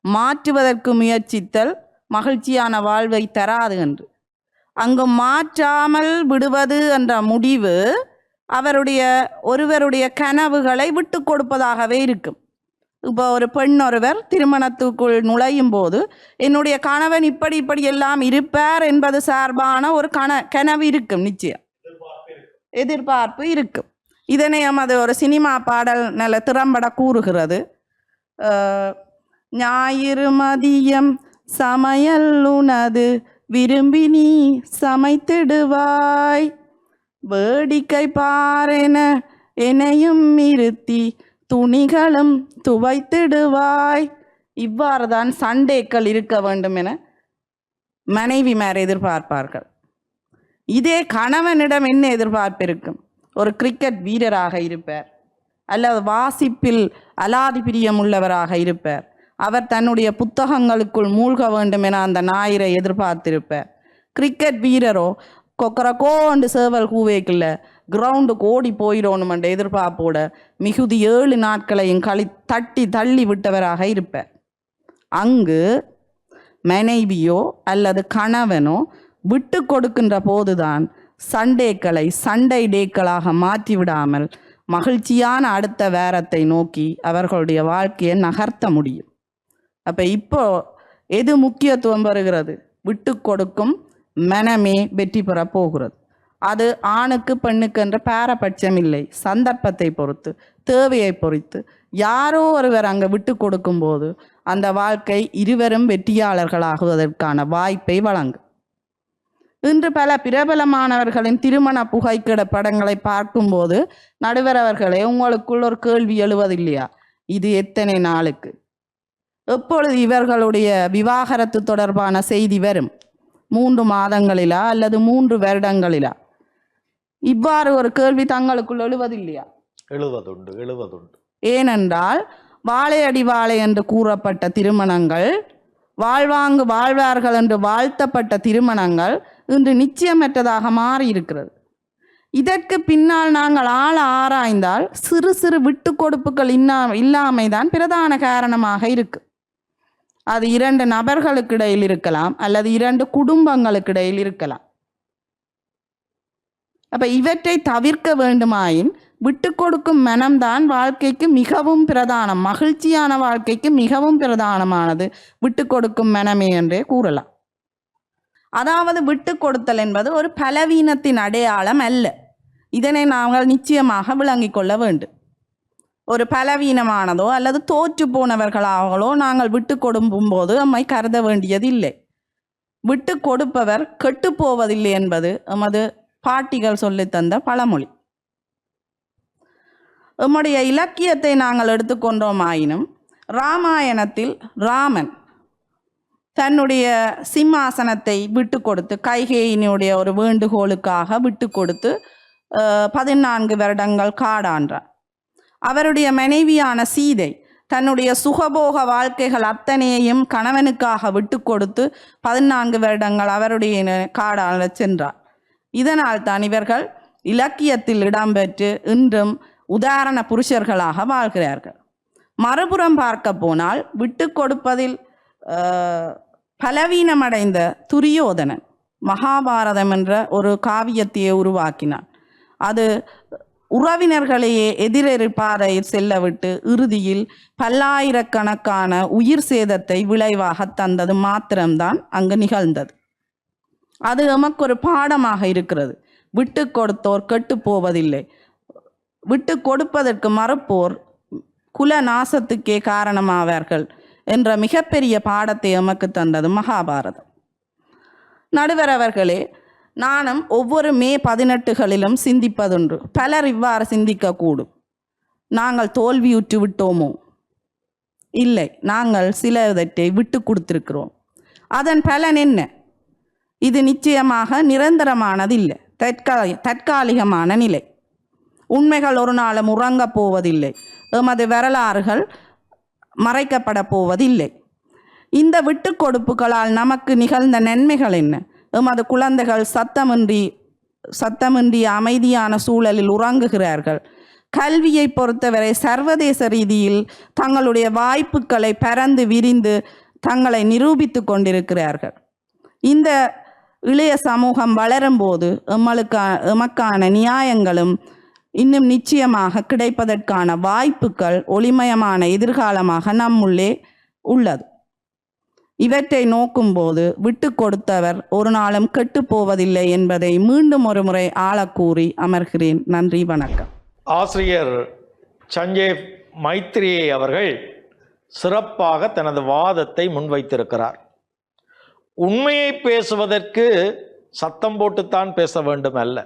மாற்றுவதற்கு முயற்சித்தல் மகிழ்ச்சியான வாழ்வை தராது என்று. அங்கு மாற்றாமல் விடுவது என்ற முடிவு ஒருவருடைய கனவுகளை விட்டு கொடுப்பதாகவே இருக்கும். இப்போ ஒரு பெண் ஒருவர் திருமணத்துக்குள் நுழையும் போது என்னுடைய கணவன் இப்படி எல்லாம் இருப்பார் என்பது சார்பான ஒரு கனவு இருக்கும், நிச்சயம் எதிர்பார்ப்பு இருக்கும். இதனை நமது ஒரு சினிமா பாடல் நல்ல திறம்பட கூறுகிறது. ஞாயிறு மதியம் சமையல் உனது விரும்பி நீ சமைத்திடுவாய், வேடிக்கை பாரென என்னையும் இருத்தி துணிகளும் துவைத்திடுவாய். இவ்வாறு தான் சண்டேக்கள் இருக்க வேண்டும் என மனைவிமார் எதிர்பார்ப்பார்கள். இதே கணவனிடம் என்ன எதிர்பார்ப்பு இருக்கும்? ஒரு கிரிக்கெட் வீரராக இருப்பார், அல்லது வாசிப்பில் அலாதி பிரியம் உள்ளவராக இருப்பார். அவர் தன்னுடைய புத்தகங்களுக்குள் மூழ்க வேண்டும் என அந்த ஞாயிறை எதிர்பார்த்திருப்பார். கிரிக்கெட் வீரரோ கொக்கரக்கோண்டு சேவல் கூவேக்கில்ல கிரவுண்டுக்கு ஓடி போயிடணும் என்ற எதிர்பார்ப்போட மிகுதி 7 நாட்களையும் தட்டி தள்ளி விட்டவராக இருப்பார். அங்கு மனைவியோ அல்லது கணவனோ விட்டு கொடுக்கின்ற போதுதான் சண்டேக்களை சண்டை டேக்களாக மாற்றிவிடாமல் மகிழ்ச்சியான அடுத்த வாரத்தை நோக்கி அவர்களுடைய வாழ்க்கையை நகர்த்த முடியும். அப்போ இப்போ எது முக்கியத்துவம் பெறுகிறது? விட்டு கொடுக்கும் மனமே வெற்றி பெற போகிறது. அது ஆணுக்கு பெண்ணுக்கு என்ற பாரபட்சம் இல்லை, சந்தர்ப்பத்தை பொறுத்து தேவையை பொறுத்து யாரோ ஒருவர் அங்கே விட்டு கொடுக்கும் போது அந்த வாழ்க்கை இருவரும் வெற்றியாளர்களாகுவதற்கான வாய்ப்பை வழங்கும். இன்று பல பிரபலமானவர்களின் திருமண புகைக்கிட படங்களை பார்க்கும்போது நடுவர் அவர்களே, உங்களுக்குள் ஒரு கேள்வி எழுவதில்லையா? இது எத்தனை நாளுக்கு? எப்பொழுது இவர்களுடைய விவாகரத்து தொடர்பான செய்தி வரும்? 3 மாதங்களிலா அல்லது 3 வருடங்களிலா? இவ்வாறு ஒரு கேள்வி தங்களுக்குள் எழுவதில்லையா? எழுவதுண்டு. ஏனென்றால் வாழையடி வாழை என்று கூறப்பட்ட திருமணங்கள், வாழ்வார்கள் என்று வாழ்த்தப்பட்ட திருமணங்கள் இன்று நிச்சயமற்றதாக மாறி இருக்கிறது. இதற்கு பின்னால் நாங்கள் ஆராய்ந்தால் சிறு சிறு விட்டு கொடுப்புகள் இல்லாமைதான் பிரதான காரணமாக இருக்கு. அது 2 நபர்களுக்கு இடையில் இருக்கலாம், அல்லது 2 குடும்பங்களுக்கு இடையில் இருக்கலாம். அப்ப இவற்றை தவிர்க்க வேண்டுமாயின் விட்டு கொடுக்கும் மனம்தான் வாழ்க்கைக்கு மிகவும் பிரதானம், மகிழ்ச்சியான வாழ்க்கைக்கு மிகவும் பிரதானமானது விட்டு கொடுக்கும் மனமே என்றே கூறலாம். அதாவது விட்டு கொடுத்தல் என்பது ஒரு பலவீனத்தின் அடையாளம் அல்ல. இதனை நாங்கள் நிச்சயமாக விளங்கிக் கொள்ள வேண்டும். ஒரு பலவீனமானதோ அல்லது தோற்று போனவர்களாகவோ நாங்கள் விட்டு கொடுக்கும் போது நம்மை கருத வேண்டியது இல்லை. விட்டு கொடுப்பவர் கெட்டு போவதில்லை என்பது எமது பாட்டிகள் சொல்லித்தந்த பழமொழி. நம்முடைய இலக்கியத்தை நாங்கள் எடுத்துக்கொண்டோமாயினும் இராமாயணத்தில் ராமன் தன்னுடைய சிம்மாசனத்தை விட்டு கொடுத்து கைகேயினுடைய ஒரு வேண்டுகோளுக்காக விட்டு கொடுத்து 14 வருடங்கள் காடான்றார். அவருடைய மனைவியான சீதை தன்னுடைய சுகபோக வாழ்க்கைகள் அத்தனையையும் கணவனுக்காக விட்டு கொடுத்து 14 வருடங்கள் அவருடைய காடால சென்றார். இதனால் தான் இவர்கள் இலக்கியத்தில் இடம்பெற்று இன்றும் உதாரண புருஷர்களாக வாழ்கிறார்கள். மறுபுறம் பார்க்க போனால் விட்டு கொடுப்பதில் பலவீனமடைந்த துரியோதனன் மகாபாரதம் என்ற ஒரு காவியத்தையே உருவாக்கினான். அது உறவினர்களையே எதிரெதிர்பாதையில் செல்ல விட்டு இறுதியில் பல்லாயிரக்கணக்கான உயிர் சேதத்தை விளைவாக தந்தது மாத்திரம்தான் அங்கு நிகழ்ந்தது. அது நமக்கு ஒரு பாடமாக இருக்கிறது. விட்டு கொடுத்தோர் கெட்டு போவதில்லை, விட்டு கொடுப்பதற்கு மறுப்போர் குல நாசத்துக்கே காரணமாவார்கள் என்ற மிகப்பெரிய பாடத்தை எமக்கு தந்தது மகாபாரதம். நடுவர் அவர்களே, நானும் ஒவ்வொரு மே 18களிலும் சிந்திப்பதுண்டு. பலர் இவ்வாறு சிந்திக்கக்கூடும். நாங்கள் தோல்வியுற்று விட்டோமோ? இல்லை, நாங்கள் சிலவற்றை விட்டு கொடுத்திருக்கிறோம். அதன் பலன் என்ன? இது நிச்சயமாக நிரந்தரமானதில்லை, தற்காலிகமான நிலை. உண்மைகள் ஒரு நாளும் உறங்கப் போவதில்லை. எமது வரலாறுகள் மறைக்கப்பட போவதில்லை. இந்த விட்டு கொடுப்புகளால் நமக்கு நிகழ்ந்த நன்மைகள் என்ன? எமது குழந்தைகள் சத்தமின்றி அமைதியான சூழலில் உறங்குகிறார்கள். கல்வியை பொறுத்தவரை சர்வதேச ரீதியில் தங்களுடைய வாய்ப்புகளை பரந்து விரிந்து தங்களை நிரூபித்து கொண்டிருக்கிறார்கள். இந்த இளைய சமூகம் வளரும்போது எமக்கான நியாயங்களும் இன்னும் நிச்சயமாக கிடைப்பதற்கான வாய்ப்புகள் ஒளிமயமான எதிர்காலமாக நம்முள்ளே உள்ளது. இவற்றை நோக்கும்போது விட்டு கொடுத்தவர் ஒரு நாளும் கெட்டு போவதில்லை என்பதை மீண்டும் ஒரு முறை ஆழக்கூறி அமர்கிறேன். நன்றி, வணக்கம். ஆசிரியர் சஞ்சய் மைத்ரேயை அவர்கள் சிறப்பாக தனது வாதத்தை முன்வைத்திருக்கிறார். உண்மையை பேசுவதற்கு சத்தம் போட்டுத்தான் பேச வேண்டும் அல்ல,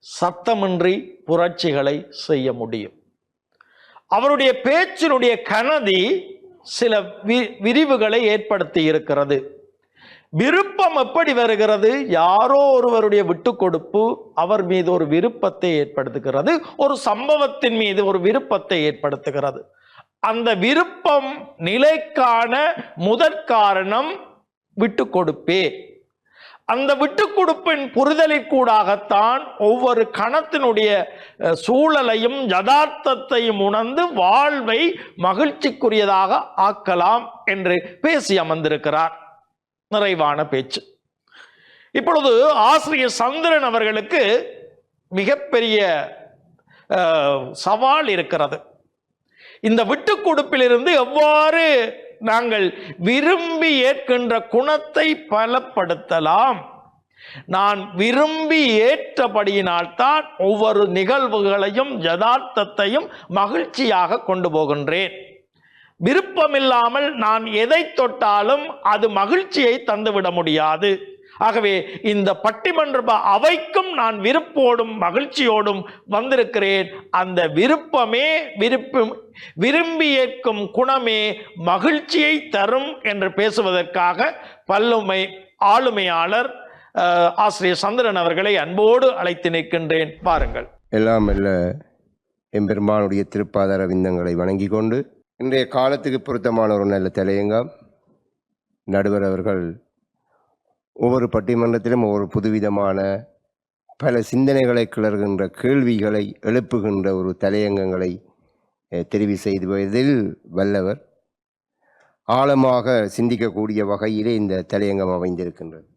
சத்தமின்றி புரட்சிகளை செய்ய முடியும். அவருடைய பேச்சினுடைய கனதி சில விரிவுகளை ஏற்படுத்தி இருக்கிறது. விருப்பம் எப்படி வருகிறது? யாரோ ஒருவருடைய விட்டு கொடுப்பு அவர் மீது ஒரு விருப்பத்தை ஏற்படுத்துகிறது, ஒரு சம்பவத்தின் மீது ஒரு விருப்பத்தை ஏற்படுத்துகிறது. அந்த விருப்பம் நிலைக்கான முதற்காரணம் விட்டு கொடுப்பே. அந்த விட்டு கொடுப்பின் புரிதலிற்கூடாகத்தான் ஒவ்வொரு கணத்தினுடைய சூழலையும் யதார்த்தத்தையும் உணர்ந்து வாழ்வை மகிழ்ச்சிக்குரியதாக ஆக்கலாம் என்று பேசி அமர்ந்திருக்கிறார். நிறைவான பேச்சு. இப்பொழுது ஆசிரியர் சந்திரன் அவர்களுக்கு மிகப்பெரிய சவால் இருக்கிறது. இந்த விட்டு கொடுப்பிலிருந்து எவ்வாறு நாங்கள் விரும்பி ஏற்கின்ற குணத்தை பலப்படுத்தலாம்? நான் விரும்பி ஏற்றபடியினால்தான் ஒவ்வொரு நிகழ்வுகளையும் யதார்த்தத்தையும் மகிழ்ச்சியாக கொண்டு போகின்றேன். விருப்பமில்லாமல் நான் எதை தொட்டாலும் அது மகிழ்ச்சியை தந்துவிட முடியாது. ஆகவே இந்த பட்டிமன்ற அவைக்கும் நான் விருப்போடும் மகிழ்ச்சியோடும் வந்திருக்கிறேன். அந்த விருப்பமே விரும்பி ஏற்கும் குணமே மகிழ்ச்சியை தரும் என்று பேசுவதற்காக ஆளுமையாளர் ஆசிரியர் சந்திரன் அவர்களை அன்போடு அழைத்து நிற்கின்றேன். பாருங்கள். எல்லாம் அல்ல எம்பெருமானுடைய திருப்பாதார விந்தங்களை வணங்கி கொண்டு இன்றைய காலத்துக்கு பொருத்தமான ஒரு நல்ல தலையங்கம். நடுவர் அவர்கள் ஒவ்வொரு பட்டிமன்றத்திலும் ஒவ்வொரு புதுவிதமான பல சிந்தனைகளை கிளறுகின்ற கேள்விகளை எழுப்புகின்ற ஒரு தலையங்கங்களை தெரிவு செய்வதில் வல்லவர். ஆழமாக சிந்திக்கக்கூடிய வகையிலே இந்த தலையங்கம் அமைந்திருக்கின்றது.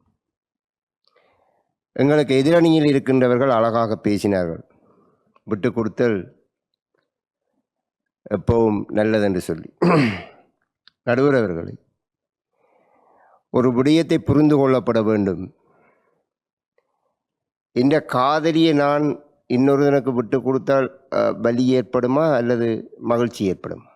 எங்களுக்கு எதிரணியில் இருக்கின்றவர்கள் அழகாக பேசினார்கள். விட்டு கொடுத்தல் எப்பவும் நல்லதென்று சொல்லி. நடுவர் அவர்களை ஒரு விடயத்தை புரிந்து கொள்ளப்பட வேண்டும். இந்த காதலியை நான் இன்னொருவனுக்கு விட்டு கொடுத்தால் வலி ஏற்படுமா அல்லது மகிழ்ச்சி ஏற்படுமா?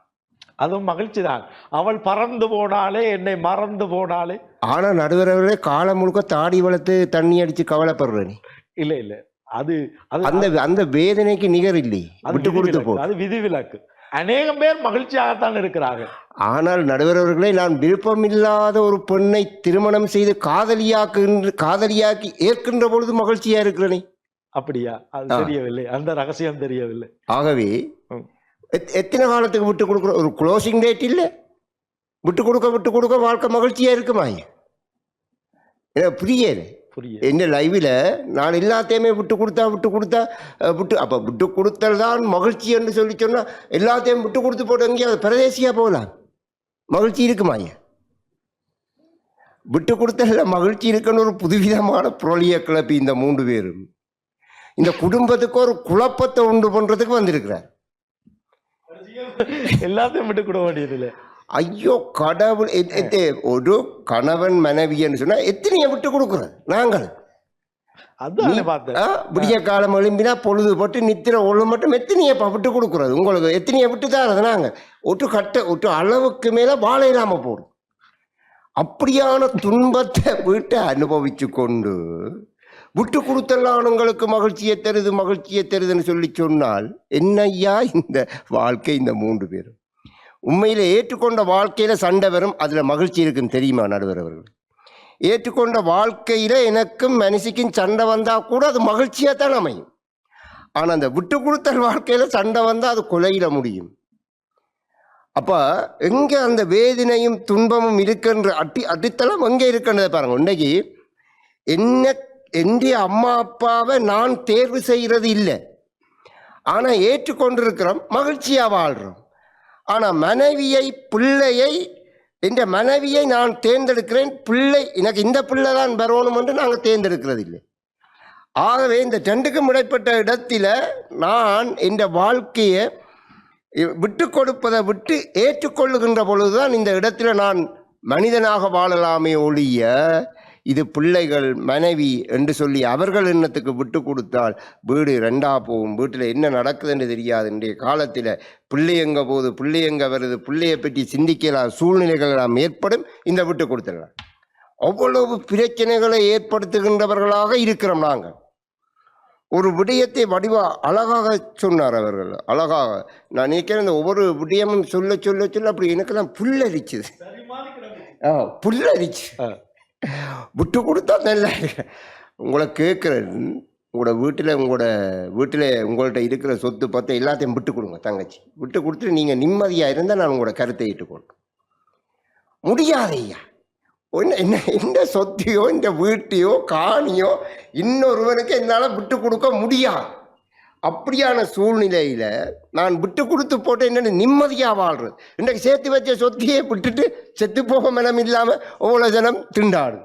அதுவும் மகிழ்ச்சி தான். அவள் பறந்து போனாலே, என்னை மறந்து போனாலே. ஆனால் நடுவரவர்களே காலம் முழுக்க தாடி வளர்த்து தண்ணி அடித்து கவலைப்படுறேன். இல்ல இல்ல அது அது அந்த அந்த வேதனைக்கு நிகர் இல்லை, அது விட்டு கொடுத்து விதிவிலக்கு. போ. அது விதிவிலக்கு. அநேகம் பேர் மகிழ்ச்சியாகத்தான் இருக்கிறார்கள். ஆனால் நடுவர் அவர்களே, நான் விருப்பமில்லாத ஒரு பெண்ணை திருமணம் செய்து காதலியாக்கி ஏற்கின்ற பொழுது மகிழ்ச்சியா இருக்கிறேனே. அப்படியா? அது தெரியவில்லை, அந்த ரகசியம் தெரியவில்லை. ஆகவே எத்தனை காலத்துக்கு விட்டு கொடுக்குறோம்? ஒரு க்ளோசிங் டேட் இல்லை, விட்டு கொடுக்க வாழ்க்கை மகிழ்ச்சியா இருக்குமா? எனக்கு புரியல. என் லைவில் நான் எல்லாத்தையுமே விட்டு கொடுத்தல் தான் மகிழ்ச்சி என்று சொல்லி சொன்னா எல்லாத்தையும் விட்டு கொடுத்து போட்டு எங்கேயாவது பிரதேசியா போகலாம், மகிழ்ச்சி இருக்குமா? விட்டு கொடுத்தல மகிழ்ச்சி இருக்குன்னு ஒரு புதுவிதமான புரளிய கிளப்பி இந்த 3 பேரும் இந்த குடும்பத்துக்கு ஒரு குழப்பத்தை உண்டு பண்றதுக்கு வந்திருக்கிறார். எல்லாத்தையும் விட்டு கொடுக்க வேண்டியதில்லை. ஐயோ கடவுள்! ஒரு கணவன் மனைவின்னு சொன்னா எத்தனைய விட்டு கொடுக்குறது நாங்கள்? விடிய காலம் எழும்பினா பொழுது போட்டு நித்திர ஒழு மட்டும் எத்தனையப்பா விட்டு கொடுக்குறது? உங்களுக்கு எத்தனைய விட்டு தாரது? நாங்கள் ஒட்டு அளவுக்கு மேல வாழ இல்லாம போடும். அப்படியான துன்பத்தை வீட்டை அனுபவிச்சு கொண்டு விட்டு கொடுத்தலாம் உங்களுக்கு மகிழ்ச்சியை தருதுன்னு சொல்லி சொன்னால் என்னையா இந்த வாழ்க்கை? இந்த 3 பேரும் உண்மையில ஏற்றுக்கொண்ட வாழ்க்கையில சண்டை வரும், அதுல மகிழ்ச்சி இருக்குன்னு தெரியுமா நடுவர் அவர்கள்? ஏற்றுக்கொண்ட வாழ்க்கையில எனக்கும் மனசுக்கும் சண்டை வந்தா கூட அது மகிழ்ச்சியா தான் அமையும். ஆனா அந்த விட்டு கொடுத்தல் வாழ்க்கையில சண்டை வந்தா அது கொலையில முடியும். அப்ப எங்க அந்த வேதனையும் துன்பமும் இருக்கின்ற அடித்தளம் எங்க இருக்கின்றதை பாருங்க. இன்னைக்கு என்னுடைய அம்மா அப்பாவை நான் தேர்வு செய்யறது இல்லை, ஆனா ஏற்றுக்கொண்டிருக்கிறோம், மகிழ்ச்சியா வாழ்றோம். ஆனா என்ற மனைவியை நான் தேர்ந்தெடுக்கிறேன், பிள்ளை எனக்கு இந்த பிள்ளை தான் வரணும் என்று நாங்கள் தேர்ந்தெடுக்கிறது இல்லை. ஆகவே இந்த 2க்கும் இடைப்பட்ட இடத்துல நான் இந்த வாழ்க்கையை விட்டு கொடுப்பதை விட்டு ஏற்றுக்கொள்ளுகின்ற பொழுதுதான் இந்த இடத்துல நான் மனிதனாக வாழலாமே ஒழிய இது பிள்ளைகள் மனைவி என்று சொல்லி அவர்கள் எண்ணத்துக்கு விட்டு கொடுத்தால் வீடு 2ஆ போகும். வீட்டில் என்ன நடக்குதுன்னு தெரியாது. இன்றைய காலத்தில் பிள்ளை எங்கே போகுது, பிள்ளை எங்கே வருது, பிள்ளையை பற்றி சிந்திக்கலாம் சூழ்நிலைகள் நாம் ஏற்படும். இந்த விட்டு கொடுத்துடலாம். அவ்வளவு பிரச்சனைகளை ஏற்படுத்துகின்றவர்களாக இருக்கிறோம் நாங்கள். ஒரு விடயத்தை அழகாக சொன்னார் அவர்கள். அழகாக நான் நினைக்கிறேன், இந்த ஒவ்வொரு விடயமும் சொல்ல சொல்ல சொல்ல அப்படி எனக்கெல்லாம் புல்லரிச்சுது. புல்லரிச்சு விட்டு கொடுத்தா நல்லா. உங்களை கேட்குறேன், உங்களோட வீட்டில் உங்கள்கிட்ட இருக்கிற சொத்து பத்து எல்லாத்தையும் விட்டு கொடுங்க தங்கச்சி. விட்டு கொடுத்துட்டு நீங்கள் நிம்மதியாக இருந்தால் நான் உங்களோட கருத்தை ஏற்றுக்கொள்கிறேன். முடியாதையா என்ன சொத்தையோ இந்த வீட்டையோ காணியோ இன்னொருவனுக்கு என்னால் விட்டு கொடுக்க முடியாது. அப்படியான சூழ்நிலையில நான் விட்டு கொடுத்து போட்டு என்ன நிம்மதியாக வாழ்றது. இன்றைக்கு சேர்த்து வச்ச சொத்தையே விட்டுட்டு செத்து போக மனம் இல்லாமல் ஒவ்வொரு ஜனம் திண்டாடும்.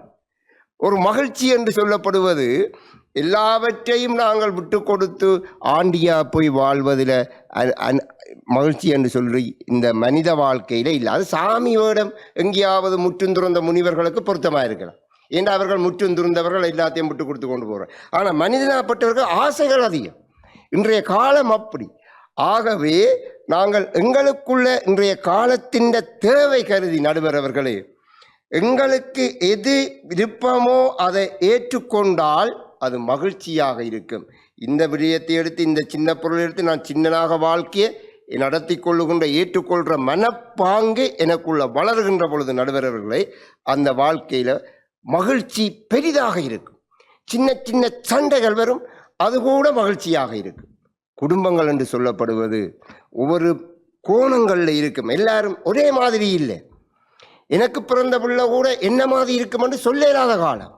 ஒரு மகிழ்ச்சி என்று சொல்லப்படுவது எல்லாவற்றையும் நாங்கள் விட்டு கொடுத்து ஆண்டியா போய் வாழ்வதில் மகிழ்ச்சி என்று சொல்லி இந்த மனித வாழ்க்கையில இல்லை. அது சாமி வேடம் எங்கேயாவது முற்றுந்துறந்த முனிவர்களுக்கு பொருத்தமாக இருக்கலாம். ஏன்னா அவர்கள் முற்றுந்துறந்தவர்கள் எல்லாத்தையும் விட்டு கொடுத்து கொண்டு போகிறார். ஆனால் மனிதனாகப்பட்டவர்கள் ஆசைகள் அதிகம். இன்றைய காலம் அப்படி. ஆகவே நாங்கள் எங்களுக்குள்ள இன்றைய காலத்தின் தேவை கருதி நடுவர் அவர்களே, எங்களுக்கு எது விருப்பமோ அதை ஏற்றுக்கொண்டால் அது மகிழ்ச்சியாக இருக்கும். இந்த விடயத்தை எடுத்து இந்த சின்ன பொருளை எடுத்து நான் சின்னனாக வாழ்க்கையை நடத்தி கொள்ளுகின்ற ஏற்றுக்கொள்கிற மனப்பாங்கு எனக்குள்ள வளர்கின்ற பொழுது நடுவர் அவர்களே, அந்த வாழ்க்கையில் மகிழ்ச்சி பெரிதாக இருக்கும். சின்ன சின்ன சண்டைகள் வரும், அது கூட மகிழ்ச்சியாக இருக்கும். குடும்பங்கள் என்று சொல்லப்படுவது ஒவ்வொரு கோணங்களில் இருக்கும். எல்லாரும் ஒரே மாதிரி இல்லை. எனக்கு பிறந்த பிள்ளை கூட என்ன மாதிரி இருக்கும் என்று சொல்ல இல்லாத காலம்.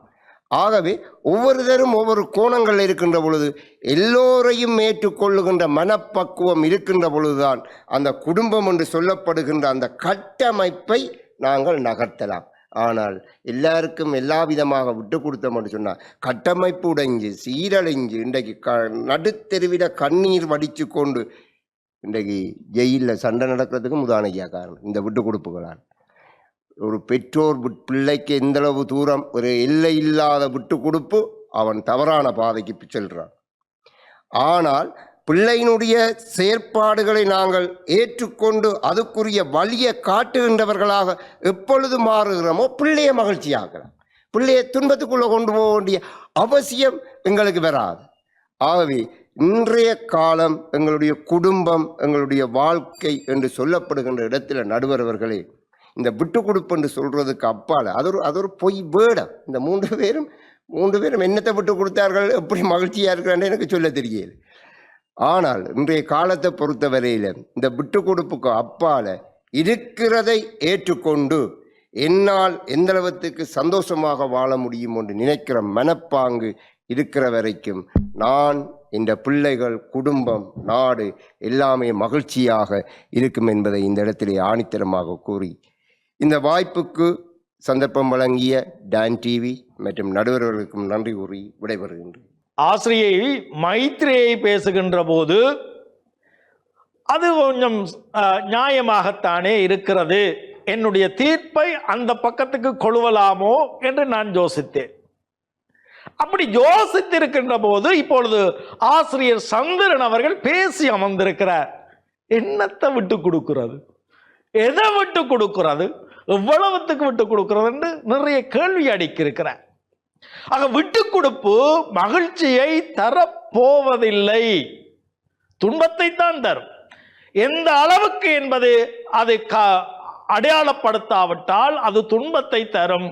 ஆகவே ஒவ்வொருத்தரும் ஒவ்வொரு கோணங்களில் இருக்கின்ற பொழுது எல்லோரையும் ஏற்றுக்கொள்ளுகின்ற மனப்பக்குவம் இருக்கின்ற பொழுதுதான் அந்த குடும்பம் என்று சொல்லப்படுகின்ற அந்த கட்டமைப்பை நாங்கள் நகர்த்தலாம். ஆனால் எல்லாருக்கும் எல்லா விதமாக விட்டு கொடுத்தோம் என்று சொன்னால் கட்டமைப்பு உடைஞ்சு சீரழிஞ்சு இன்றைக்கு நடுத்தெருவிட கண்ணீர் வடித்து கொண்டு இன்றைக்கு ஜெயிலில் சண்டை நடக்கிறதுக்கு முதானையா காரணம் இந்த விட்டு கொடுப்புகளால். ஒரு பெற்றோர் பிள்ளைக்கு எந்தளவு தூரம் ஒரு எல்லை இல்லாத விட்டு கொடுப்பு அவன் தவறான பாதைக்கு செல்றான். ஆனால் பிள்ளையினுடைய செயற்பாடுகளை நாங்கள் ஏற்றுக்கொண்டு அதுக்குரிய வழியை காட்டுகின்றவர்களாக எப்பொழுது மாறுகிறோமோ பிள்ளையை மகிழ்ச்சியாகலாம். பிள்ளையை துன்பத்துக்குள்ளே கொண்டு போக வேண்டிய அவசியம் எங்களுக்கு வராது. ஆகவே இன்றைய காலம் எங்களுடைய குடும்பம், எங்களுடைய வாழ்க்கை என்று சொல்லப்படுகின்ற இடத்துல நடுவர் அவர்களே, இந்த விட்டு கொடுப்பு என்று சொல்றதுக்கு அப்பால் அது ஒரு பொய் வேடம். இந்த மூன்று பேரும் என்னத்தை விட்டு கொடுத்தார்கள், எப்படி மகிழ்ச்சியா இருக்கிறான்னு எனக்கு சொல்ல தெரியல. ஆனால் இன்றைய காலத்தை பொறுத்தவரையில இந்த விட்டு கொடுப்புக்கு அப்பால இருக்கிறதை ஏற்றுக்கொண்டு என்னால் எந்த அளவுக்கு சந்தோஷமாக வாழ முடியும் என்று நினைக்கிற மனப்பாங்கு இருக்கிற வரைக்கும் நான், இந்த பிள்ளைகள், குடும்பம், நாடு எல்லாமே மகிழ்ச்சியாக இருக்கும் என்பதை இந்த இடத்திலே ஆணித்தரமாக கூறி இந்த வாய்ப்புக்கு சந்தர்ப்பம் வழங்கிய டான் டிவி மற்றும் நடுவர்களுக்கும் நன்றி கூறி விடைபெறுகின்றேன். ஆசிரியை மைத்ரேயை பேசுகின்ற போது அது கொஞ்சம் நியாயமாகத்தானே இருக்கிறது, என்னுடைய தீர்ப்பை அந்த பக்கத்துக்கு கொள்வலாமோ என்று நான் யோசித்தேன். அப்படி யோசித்திருக்கின்ற போது இப்பொழுது ஆசிரியர் சந்திரன் அவர்கள் பேசி அமர்ந்திருக்கிறார். என்னத்தை விட்டு கொடுக்கிறது, எதை விட்டு கொடுக்கிறது, எவ்வளவுத்துக்கு விட்டு கொடுக்கிறது என்று நிறைய கேள்வி அடிக்கிருக்கிறார். ஆக விட்டு கொடுப்பு மகிழ்ச்சியை தரப்போவதில்லை, துன்பத்தை தான் தரும். எந்த அளவுக்கு என்பது அது அடையாளப்படுத்தாவிட்டால் அது துன்பத்தை தரும்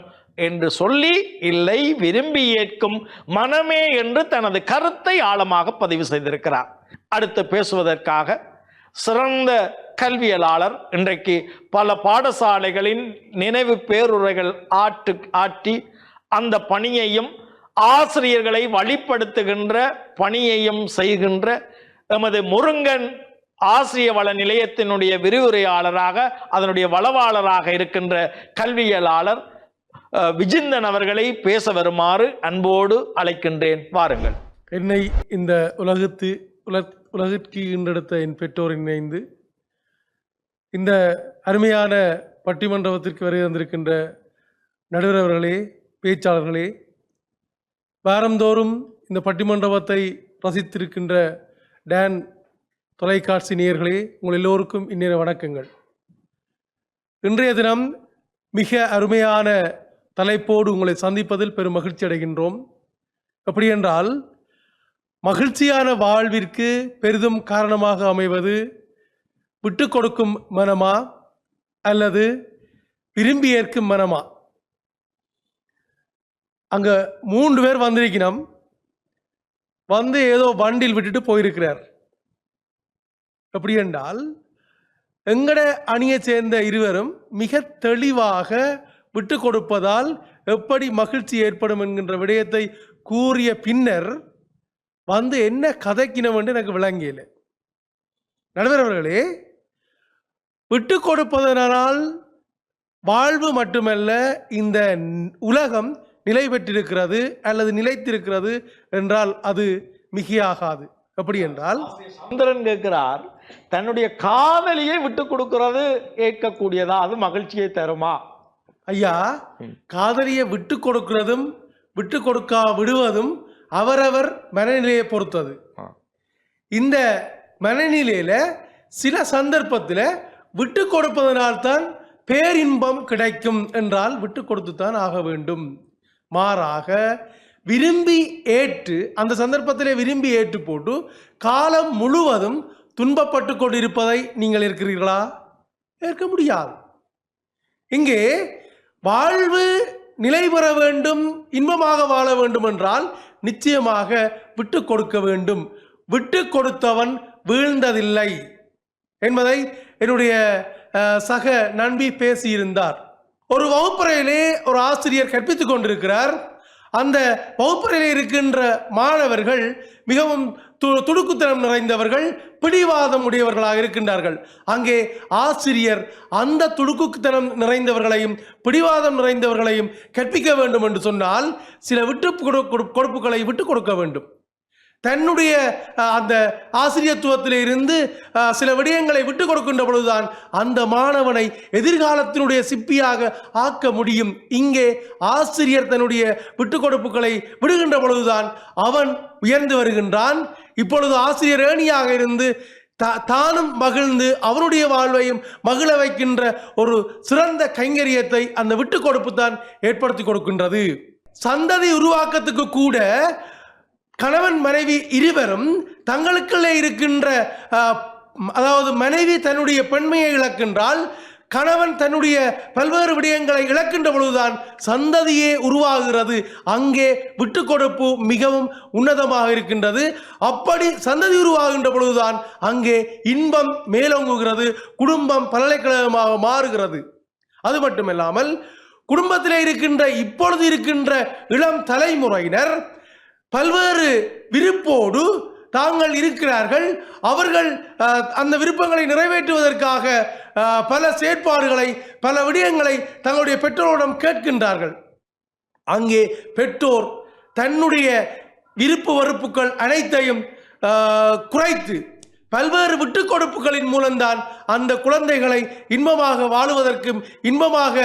என்று சொல்லி, இல்லை விரும்பி ஏற்கும் மனமே என்று தனது கருத்தை ஆழமாக பதிவு செய்திருக்கிறார். அடுத்து பேசுவதற்காக சிறந்த கல்வியலாளர், இன்றைக்கு பல பாடசாலைகளின் நினைவு பேருரைகள் ஆற்றி அந்த பணியையும் ஆசிரியர்களை வழிப்படுத்துகின்ற பணியையும் செய்கின்ற எமது முருங்கன் ஆசிரிய வள நிலையத்தினுடைய விரிவுரையாளராக, அதனுடைய வளவாளராக இருக்கின்ற கல்வியலாளர் விஜிந்தன் அவர்களை பேச வருமாறு அன்போடு அழைக்கின்றேன். வாருங்கள். என்னை இந்த உலகிற்கு ஈன்றெடுத்த என் பெற்றோர் இணைந்து இந்த அருமையான பட்டிமன்றத்திற்கு வருகை வந்திருக்கின்ற நடுவர் அவர்களே, பேச்சாளர்களே, வாரந்தோறும் இந்த பட்டிமன்றத்தை ரசித்திருக்கின்ற டான் தொலைக்காட்சி நேயர்களே, உங்கள் எல்லோருக்கும் இந்நேர வணக்கங்கள். இன்றைய தினம் மிக அருமையான தலைப்போடு உங்களை சந்திப்பதில் பெரும் மகிழ்ச்சி அடைகின்றோம். அப்படி என்றால் மகிழ்ச்சியான வாழ்விற்கு பெரிதும் காரணமாக அமைவது விட்டு கொடுக்கும் மனமா அல்லது விரும்பி ஏற்கும் மனமா? அங்க 3 பேர் வந்திருக்கணும், வந்து ஏதோ வண்டியில் விட்டுட்டு போயிருக்கிறார். எப்படி என்றால் எங்கட அணியை சேர்ந்த இருவரும் மிக தெளிவாக விட்டு கொடுப்பதால் எப்படி மகிழ்ச்சி ஏற்படும் என்கின்ற விடயத்தை கூறிய பின்னர் வந்து என்ன கதைக்கினம் என்று எனக்கு விளங்கியல. நடுவர் அவர்களே, விட்டு கொடுப்பதனால் வாழ்வு மட்டுமல்ல இந்த உலகம் நிலை பெற்றிருக்கிறது அல்லது நிலைத்திருக்கிறது என்றால் அது மிகையாகாது. எப்படி என்றால் சந்திரன் கேட்கிறார், தன்னுடைய காதலியை விட்டு கொடுக்கிறது ஏற்கக்கூடியதா, அது மகிழ்ச்சியை தருமா? ஐயா, காதலியை விட்டு கொடுக்கிறதும் விட்டு கொடுக்கா விடுவதும் அவரவர் மனநிலையை பொறுத்தது. இந்த மனநிலையில சில சந்தர்ப்பத்தில் விட்டு கொடுப்பதனால்தான் பேரின்பம் கிடைக்கும் என்றால் விட்டு கொடுத்து தான் ஆக வேண்டும். மாறாக விரும்பி ஏற்று அந்த சந்தர்ப்பத்திலே விரும்பி ஏற்று போட்டு காலம் முழுவதும் துன்பப்பட்டு கொண்டிருப்பதை நீங்கள் இருக்கிறீர்களா? ஏற்க முடியாது. இங்கே வாழ்வு நிலை பெற வேண்டும், இன்பமாக வாழ வேண்டும் என்றால் நிச்சயமாக விட்டு கொடுக்க வேண்டும். விட்டு கொடுத்தவன் வீழ்ந்ததில்லை என்பதை என்னுடைய சக நண்பி பேசியிருந்தார். ஒரு வகுப்பறையிலே ஒரு ஆசிரியர் கற்பித்துக் கொண்டிருக்கிறார். அந்த வகுப்பறையில் இருக்கின்ற மாணவர்கள் மிகவும் துடுக்குத்தனம் நிறைந்தவர்கள், பிடிவாதம் உடையவர்களாக இருக்கின்றார்கள். அங்கே ஆசிரியர் அந்த துடுக்குத்தனம் நிறைந்தவர்களையும் பிடிவாதம் நிறைந்தவர்களையும் கற்பிக்க வேண்டும் என்று சொன்னால் சில கொடுப்புகளை விட்டு கொடுக்க வேண்டும். தன்னுடைய அந்த ஆசிரியத்துவத்தில் இருந்து சில விடயங்களை விட்டு கொடுக்கின்ற பொழுதுதான் அந்த மாணவனை எதிர்காலத்தினுடைய சிப்பியாக ஆக்க முடியும். இங்கே ஆசிரியர் தன்னுடைய விட்டு கொடுப்புகளை விடுகின்ற பொழுதுதான் அவன் உயர்ந்து வருகின்றான். இப்பொழுது ஆசிரியர் ஏணியாக இருந்து தானும் மகிழ்ந்து அவனுடைய வாழ்வையும் மகிழ வைக்கின்ற ஒரு சிறந்த கைங்கரியத்தை அந்த விட்டு கொடுப்பு தான் ஏற்படுத்தி கொடுக்கின்றது. சந்ததி உருவாக்கத்துக்கு கூட கணவன் மனைவி இருவரும் தங்களுக்குள்ளே இருக்கின்ற அதாவது மனைவி தன்னுடைய பெண்மையை இழக்கின்றால், கணவன் தன்னுடைய பல்வேறு விடயங்களை இழக்கின்ற பொழுதுதான் சந்ததியே உருவாகிறது. அங்கே விட்டு கொடுப்பு மிகவும் உன்னதமாக இருக்கின்றது. அப்படி சந்ததி உருவாகின்ற பொழுதுதான் அங்கே இன்பம் மேலோங்குகிறது, குடும்பம் பல்கலைக்கழகமாக மாறுகிறது. அது மட்டுமில்லாமல் குடும்பத்தில் இருக்கின்ற இப்பொழுது இருக்கின்ற இளம் தலைமுறையினர் பல்வேறு விருப்போடு தாங்கள் இருக்கிறார்கள். அவர்கள் அந்த விருப்பங்களை நிறைவேற்றுவதற்காக பல செயற்பாடுகளை, பல விடயங்களை தங்களுடைய பெற்றோரிடம் கேட்கின்றார்கள். அங்கே பெற்றோர் தன்னுடைய விருப்பு வெறுப்புகள் அனைத்தையும் குறைத்து பல்வேறு விட்டு கொடுப்புகளின் மூலம்தான் அந்த குழந்தைகளை இன்பமாக வாழுவதற்கும் இன்பமாக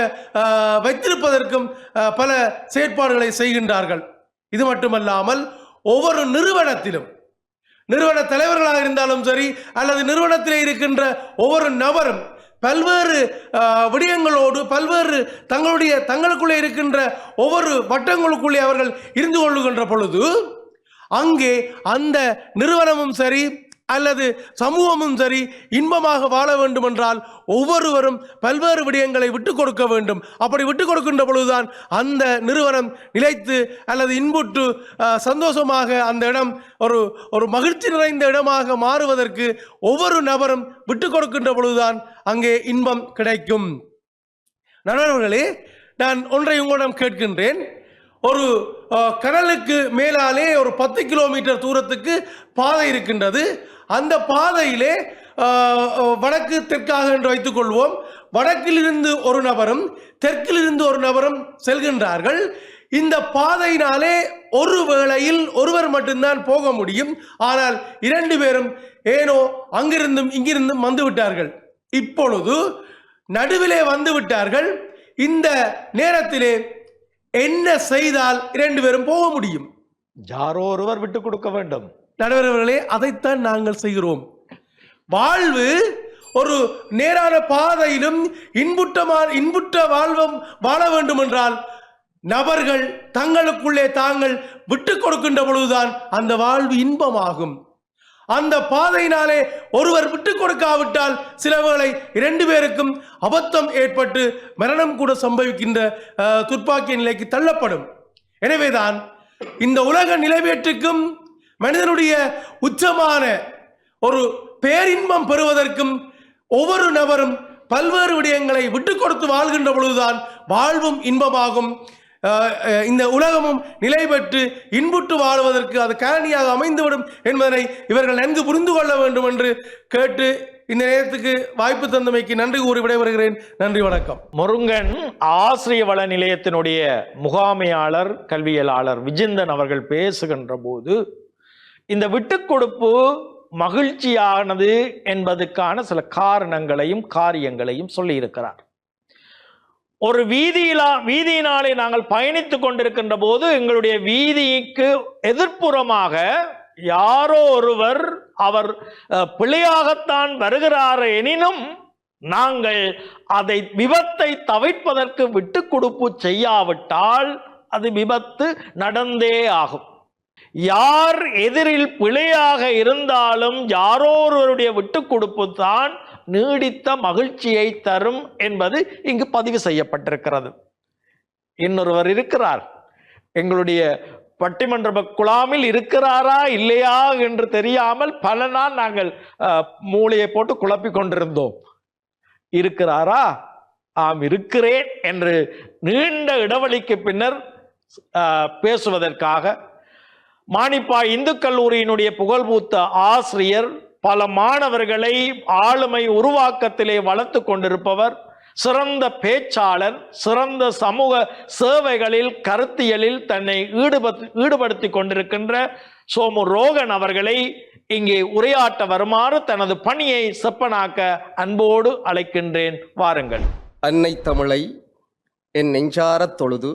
வைத்திருப்பதற்கும் பல செயற்பாடுகளை செய்கின்றார்கள். இது மட்டுமல்லாமல் ஒவ்வொரு நிறுவனத்திலும், நிறுவன தலைவர்களாக இருந்தாலும் சரி அல்லது நிறுவனத்திலே இருக்கின்ற ஒவ்வொரு நபரும் பல்வேறு விடயங்களோடு பல்வேறு தங்களுக்குள்ளே இருக்கின்ற ஒவ்வொரு வட்டங்களுக்குள்ளே அவர்கள் இருந்து கொள்ளுகின்ற பொழுது அங்கே அந்த நிறுவனமும் சரி அல்லது சமூகமும் சரி இன்பமாக வாழ வேண்டும் என்றால் ஒவ்வொருவரும் பல்வேறு விடயங்களை விட்டுக் கொடுக்க வேண்டும். அப்படி விட்டுக் கொடுக்கின்ற பொழுதுதான் அந்த நிறுவனம் நிலைத்து அல்லது இன்புற்று சந்தோஷமாக அந்த இடம் ஒரு மகிழ்ச்சி நிறைந்த இடமாக மாறுவதற்கு ஒவ்வொரு நபரும் விட்டுக் கொடுக்கின்ற பொழுதுதான் அங்கே இன்பம் கிடைக்கும். நண்பர்களே, நான் ஒன்றை உங்களிடம் கேட்கின்றேன். ஒரு கடலுக்கு மேலாலே ஒரு 10 கிலோமீட்டர் தூரத்துக்கு பாதை இருக்கின்றது. அந்த பாதையிலே வடக்கு தெற்காக என்று வைத்துக் கொள்வோம். வடக்கிலிருந்து ஒரு நபரும் தெற்கிலிருந்து ஒரு நபரும் செல்கின்றார்கள். இந்த பாதையினாலே ஒரு வேளையில் ஒருவர் மட்டும்தான் போக முடியும். ஆனால் 2 பேரும் ஏனோ அங்கிருந்தும் இங்கிருந்தும் வந்து விட்டார்கள். இப்பொழுது நடுவிலே வந்து விட்டார்கள். இந்த நேரத்திலே என்ன செய்தால் 2 பேரும் போக முடியும்? யாரோ ஒருவர் விட்டு கொடுக்க வேண்டும். நடுவர்களே, அதைத்தான் நாங்கள் செய்கிறோம். வாழ்வு ஒரு நேரான பாதையிலும் இன்புற்ற வாழ்வும் வாழ வேண்டும் என்றால் நபர்கள் தங்களுக்குள்ளே தாங்கள் விட்டு கொடுக்கின்ற பொழுதுதான் அந்த வாழ்வு இன்பமாகும். அந்த பாதையினாலே ஒருவர் விட்டு கொடுக்காவிட்டால் சில வேளை 2 பேருக்கும் அபத்தம் ஏற்பட்டு மரணம் கூட சம்பவிக்கின்ற துர்ப்பாக்கிய நிலைக்கு தள்ளப்படும். எனவேதான் இந்த உலக நிலைவேற்றுக்கும் மனிதனுடைய உச்சமான ஒரு பேரின்பம் பெறுவதற்கும் ஒவ்வொரு நபரும் பல்வேறு விடயங்களை விட்டு கொடுத்து வாழ்கின்ற பொழுதுதான் வாழ்வும் இன்பமாகும். இந்த உலகமும் நிலை பெற்று இன்புற்று வாழ்வதற்கு அது காரணியாக அமைந்துவிடும் என்பதனை இவர்கள் நன்கு புரிந்து கொள்ள வேண்டும் என்று கேட்டு இந்த நேரத்துக்கு வாய்ப்பு தந்தமைக்கு நன்றி கூறி விடைபெறுகிறேன். நன்றி, வணக்கம். முருங்கன் ஆசிரிய வள நிலையத்தினுடைய முகாமையாளர் கல்வியலாளர் விஜிந்தன் அவர்கள் பேசுகின்ற போது இந்த விட்டு கொடுப்பு மகிழ்ச்சியானது என்பதற்கான சில காரணங்களையும் காரியங்களையும் சொல்லியிருக்கிறார். ஒரு வீதியினாலே நாங்கள் பயணித்துக் கொண்டிருக்கின்ற போது எங்களுடைய வீதிக்கு எதிர்ப்புறமாக யாரோ ஒருவர் அவர் பிழையாகத்தான் வருகிறார் எனினும் நாங்கள் அதை விபத்தை தவிர்ப்பதற்கு விட்டு கொடுப்பு செய்யாவிட்டால் அது விபத்து நடந்தே ஆகும். யார் எதிரில் பிழையாக இருந்தாலும் யாரோ ஒருவருடைய விட்டு கொடுப்பு தான் நீடித்த மகிழ்ச்சியை தரும் என்பது இங்கு பதிவு செய்யப்பட்டிருக்கிறது. இன்னொருவர் இருக்கிறார், எங்களுடைய பட்டிமன்ற குழாமில் இருக்கிறாரா இல்லையா என்று தெரியாமல் பல நாள் நாங்கள் மூளையை போட்டு குழப்பிக் கொண்டிருந்தோம். இருக்கிறாரா? ஆம், இருக்கிறேன் என்று நீண்ட இடைவெளிக்கு பின்னர் பேசுவதற்காக மானிப்பா இந்து கல்லூரியினுடைய புகழ்பூத்த ஆசிரியர், பல மாணவர்களை ஆளுமை உருவாக்கத்திலே வளர்த்து கொண்டிருப்பவர், சிறந்த பேச்சாளர், சிறந்த சமூக சேவைகளில் கருத்தியலில் தன்னை ஈடுபடுத்தி கொண்டிருக்கின்ற சோமு ரோகன் அவர்களை இங்கே உரையாற்ற வருமாறு தனது பணியை செப்பனாக்க அன்போடு அழைக்கின்றேன். வாருங்கள். அன்னை தமிழை என் நெஞ்சாரத் தொழுது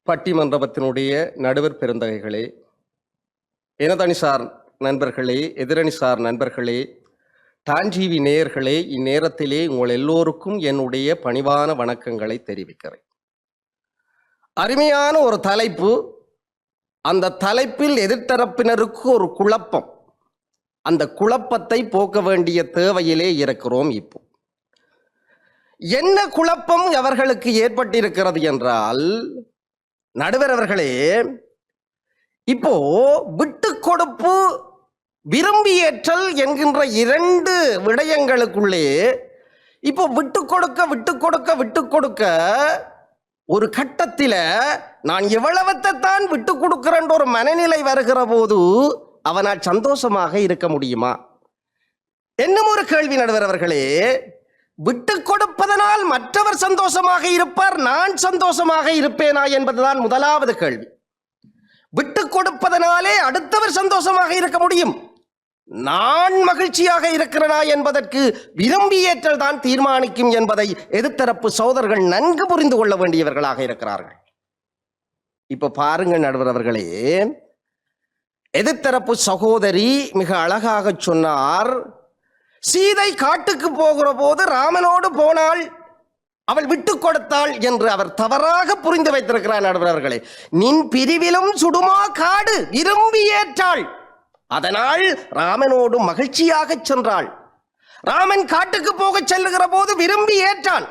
பட்டிமன்றத்தினுடைய நடுவர் பெருந்தகைகளே, எனதணிசார் நண்பர்களே, எதிரணிசார் நண்பர்களே, டான் டிவி நேயர்களே, இந்நேரத்திலே உங்கள் எல்லோருக்கும் என்னுடைய பணிவான வணக்கங்களை தெரிவிக்கிறேன். அருமையான ஒரு தலைப்பு. அந்த தலைப்பில் எதிர்த்தரப்பினருக்கு ஒரு குழப்பம். அந்த குழப்பத்தை போக்க வேண்டிய தேவையிலே இருக்கிறோம். இப்போ என்ன குழப்பம் அவர்களுக்கு ஏற்பட்டிருக்கிறது என்றால், நடுவர் அவர்களே, இப்போ விட்டு கொடுப்பு, விரும்பியேற்றல் என்கின்ற இரண்டு விடயங்களுக்குள்ளே இப்போ விட்டு கொடுக்க ஒரு கட்டத்தில் நான் எவ்வளவத்தான் விட்டு கொடுக்கிறேன் ஒரு மனநிலை வருகிற போது அவனால் சந்தோஷமாக இருக்க முடியுமா? என்னும் ஒரு கேள்வி நடுவர் அவர்களே. விட்டு கொடுப்பதனால் மற்றவர் சந்தோஷமாக இருப்பார், நான் சந்தோஷமாக இருப்பேனா என்பதுதான் முதலாவது கேள்வி. விட்டு கொடுப்பதனாலே அடுத்தவர் சந்தோஷமாக இருக்க முடியும், நான் மகிழ்ச்சியாக இருக்கிறனா என்பதற்கு விரும்பியேற்றல் தான் தீர்மானிக்கும் என்பதை எதிர்த்தரப்பு சகோதரர்கள் நன்கு புரிந்து கொள்ள வேண்டியவர்களாக இருக்கிறார்கள். இப்ப பாருங்கள் நடுவர் அவர்களே, எதிர்த்தரப்பு சகோதரி மிக அழகாக சொன்னார், சீதை காட்டுக்கு போகிற போது ராமனோடு போனாள், அவள் விட்டு கொடுத்தாள் என்று அவர் தவறாக புரிந்து வைத்திருக்கிறார். நடுவர் அவர்களே, நின் பிரிவிலும் சுடுமா காடு, விரும்பி ஏற்றாள், அதனால் ராமனோடு மகிழ்ச்சியாக சென்றாள். ராமன் காட்டுக்கு போக செல்லுகிற போது விரும்பி ஏற்றான்.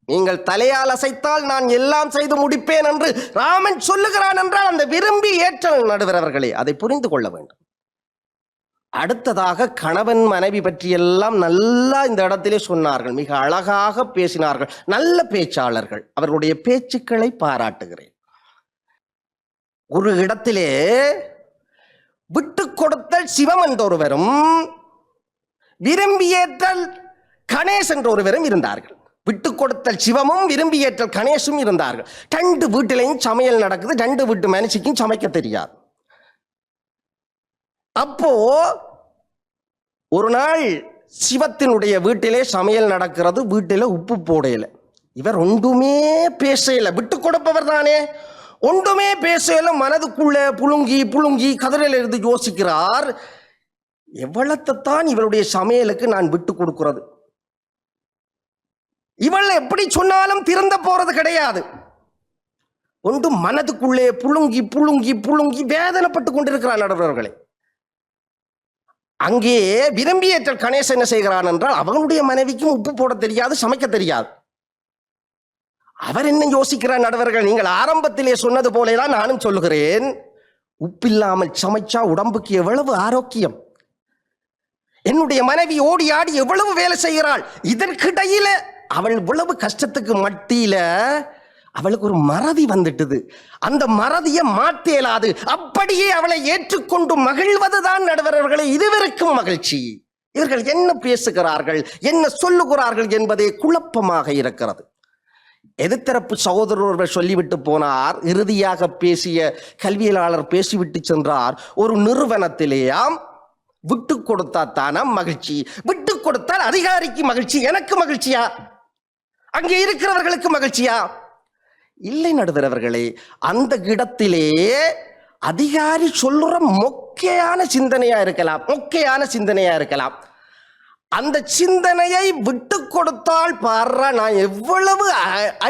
நீங்கள் தலையால் அசைத்தால் நான் எல்லாம் செய்து முடிப்பேன் என்று ராமன் சொல்லுகிறான் என்றால் அந்த விரும்பி ஏற்றல் நடுவர் அவர்களே, அதை புரிந்து கொள்ள வேண்டும். அடுத்ததாக கணவன் மனைவி பற்றியெல்லாம் நல்லா இந்த இடத்திலே சொன்னார்கள், மிக அழகாக பேசினார்கள், நல்ல பேச்சாளர்கள், அவர்களுடைய பேச்சுக்களை பாராட்டுகிறேன். ஒரு இடத்திலே விட்டு கொடுத்தல் சிவம் என்றொருவரும் விரும்பியேற்றல் கணேஷ் என்றொருவரும் இருந்தார்கள். விட்டு கொடுத்தல் சிவமும் விரும்பியேற்றல் கணேஷும் இருந்தார்கள். ரெண்டு வீட்டிலையும் சமையல் நடக்குது, ரெண்டு வீட்டு மனுஷிக்கும் சமைக்க தெரியாது. அப்போ ஒரு நாள் சிவத்தினுடைய வீட்டிலே சமையல் நடக்கிறது, வீட்டில உப்பு போடையில, இவர் ஒன்றுமே பேசல, விட்டு கொடுப்பவர் தானே, ஒன்றுமே பேசல, மனதுக்குள்ள புழுங்கி கதிரையில இருந்து யோசிக்கிறார், எவ்வளத்தான் இவளுடைய சமையலுக்கு நான் விட்டு கொடுக்கிறது, இவள் எப்படி சொன்னாலும் திருந்த போறது கிடையாது. ஒன்று மனதுக்குள்ளே புழுங்கி வேதனைப்பட்டு கொண்டிருக்கிறார் நடுவர்களே. அங்கே விரும்பியேற்றல் கணேசன் என்ன செய்கிறான் என்றால், அவனுடைய மனைவிக்கும் உப்பு போட தெரியாது, சமைக்க தெரியாது. அவர் என்ன யோசிக்கிறார் நடுவர்கள், நீங்கள் ஆரம்பத்திலே சொன்னது போலேதான் நானும் சொல்லுகிறேன், உப்பில்லாமல் சமைச்சா உடம்புக்கு எவ்வளவு ஆரோக்கியம், என்னுடைய மனைவி ஓடி ஆடி எவ்வளவு வேலை செய்கிறாள், இதற்கிடையில அவள் இவ்வளவு கஷ்டத்துக்கு மத்தியில அவளுக்கு ஒரு மறதி வந்துட்டது, அந்த மறதியை மாற்றேலாது, அப்படியே அவளை ஏற்றுக்கொண்டு மகிழ்வதுதான் நடுவர்களே இதுவரைக்கும் மகிழ்ச்சி. இவர்கள் என்ன பேசுகிறார்கள், என்ன சொல்லுகிறார்கள் என்பதே குழப்பமாக இருக்கிறது. எதிர்த்தரப்பு சகோதரர்கள் சொல்லிவிட்டு போனார், இறுதியாக பேசிய கல்வியலாளர் பேசிவிட்டு சென்றார், ஒரு நிறுவனத்திலேயாம் விட்டு கொடுத்தா தானா மகிழ்ச்சி, விட்டு கொடுத்தால் அதிகாரிக்கு மகிழ்ச்சி, எனக்கு மகிழ்ச்சியா, அங்கே இருக்கிறவர்களுக்கு மகிழ்ச்சியா? இல்லை நடுவர் அவர்களே, அந்த இடத்திலே அதிகாரி சொல்லுற மொக்கையான சிந்தனையா இருக்கலாம், அந்த சிந்தனையை விட்டு கொடுத்தால் பாரு, நான் எவ்வளவு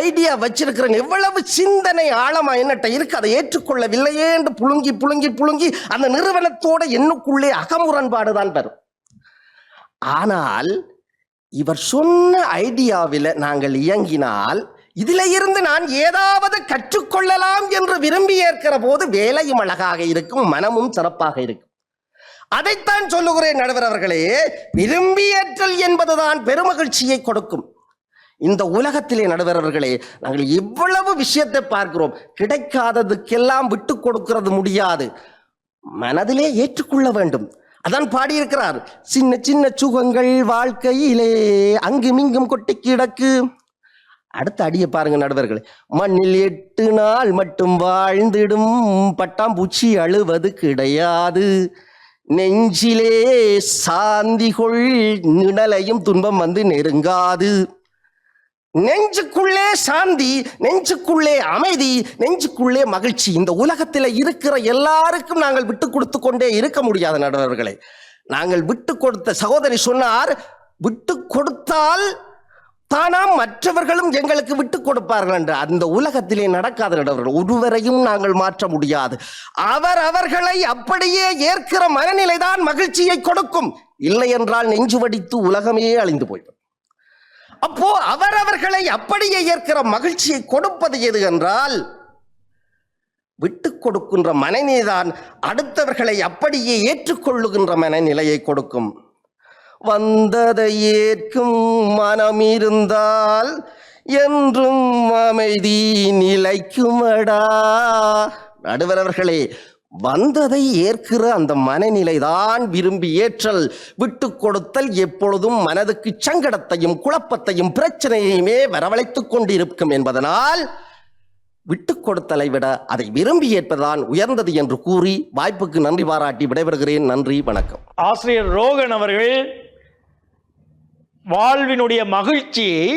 ஐடியா வச்சிருக்கிறேன், எவ்வளவு சிந்தனை ஆழமா என்னட்ட இருக்கு, அதை ஏற்றுக்கொள்ளவில்லையே என்று புழுங்கி அந்த நிறுவனத்தோட என்னுக்குள்ளே அகமுரண்பாடுதான் வரும். ஆனால் இவர் சொன்ன ஐடியாவில் நாங்கள் இயங்கினால் இதில இருந்து நான் ஏதாவது கற்றுக்கொள்ளலாம் என்று விரும்பி ஏற்கிற போது வேலையும் அழகாக இருக்கும், மனமும் சிறப்பாக இருக்கும். அதைத்தான் சொல்லுகிறேன் நடுவர் அவர்களே, விரும்பியேற்றல் என்பதுதான் பெருமகிழ்ச்சியை கொடுக்கும். இந்த உலகத்திலே நடுவர் அவர்களே, நாங்கள் எவ்வளவு விஷயத்தை பார்க்கிறோம், கிடைக்காததுக்கெல்லாம் விட்டு கொடுக்கிறது முடியாது, மனதிலே ஏற்றுக்கொள்ள வேண்டும். அதான் பாடியிருக்கிறார், சின்ன சின்ன சுகங்கள் வாழ்க்கையிலே அங்குமிங்கும் கொட்டி கிடக்கு. அடுத்த அடியை பாருங்க நடுவர்களே, மண்ணில் 8 நாள் மட்டும் வாழ்ந்திடும் பட்டாம்பூச்சி அழுவது கிடையாது, நெஞ்சிலே சாந்திகொள் நிழலையும் துன்பம் வந்து நெருங்காது. நெஞ்சுக்குள்ளே சாந்தி, நெஞ்சுக்குள்ளே அமைதி, நெஞ்சுக்குள்ளே மகிழ்ச்சி. இந்த உலகத்தில் இருக்கிற எல்லாருக்கும் நாங்கள் விட்டு கொடுத்து கொண்டே இருக்க முடியாத நடுவர்களே. நாங்கள் விட்டு கொடுத்த சகோதரி சொன்னார், விட்டு கொடுத்தால் தானாம் மற்றவர்களும் எங்களுக்கு விட்டு கொடுப்பார்கள் என்று. அந்த உலகத்திலே நடக்காத நடுவர்கள் ஒருவரையும் நாங்கள் மாற்ற முடியாது. அவர்களை அப்படியே ஏற்கிற மனநிலைதான் மகிழ்ச்சியை கொடுக்கும். இல்லை என்றால் நெஞ்சு வடித்து உலகமே அழிந்து போய்விடும். அப்போ அவர்களை அப்படியே ஏற்கிற மகிழ்ச்சியை கொடுப்பது எது என்றால் விட்டு கொடுக்கின்ற மனநிலைதான் அடுத்தவர்களை அப்படியே ஏற்றுக்கொள்ளுகின்ற மனநிலையை கொடுக்கும். வந்ததை ஏற்கும் மனம் இருந்தால் என்றும் அமைதி நிலைக்குமடா. நடுவர் அவர்களே, வந்ததை ஏற்கிற அந்த மனநிலைதான் விரும்பி ஏற்றல். விட்டு கொடுத்தல் எப்பொழுதும் மனதுக்கு சங்கடத்தையும் குழப்பத்தையும் பிரச்சனையுமே வரவழைத்துக் கொண்டிருக்கும் என்பதனால் விட்டு கொடுத்தலை விட அதை விரும்பி ஏற்பதுதான் உயர்ந்தது என்று கூறி வாய்ப்புக்கு நன்றி பாராட்டி விடைபெறுகிறேன். நன்றி, வணக்கம். ஆசிரியர் ரோகன் அவர்கள் வாழ்வினுடைய மகிழ்ச்சியை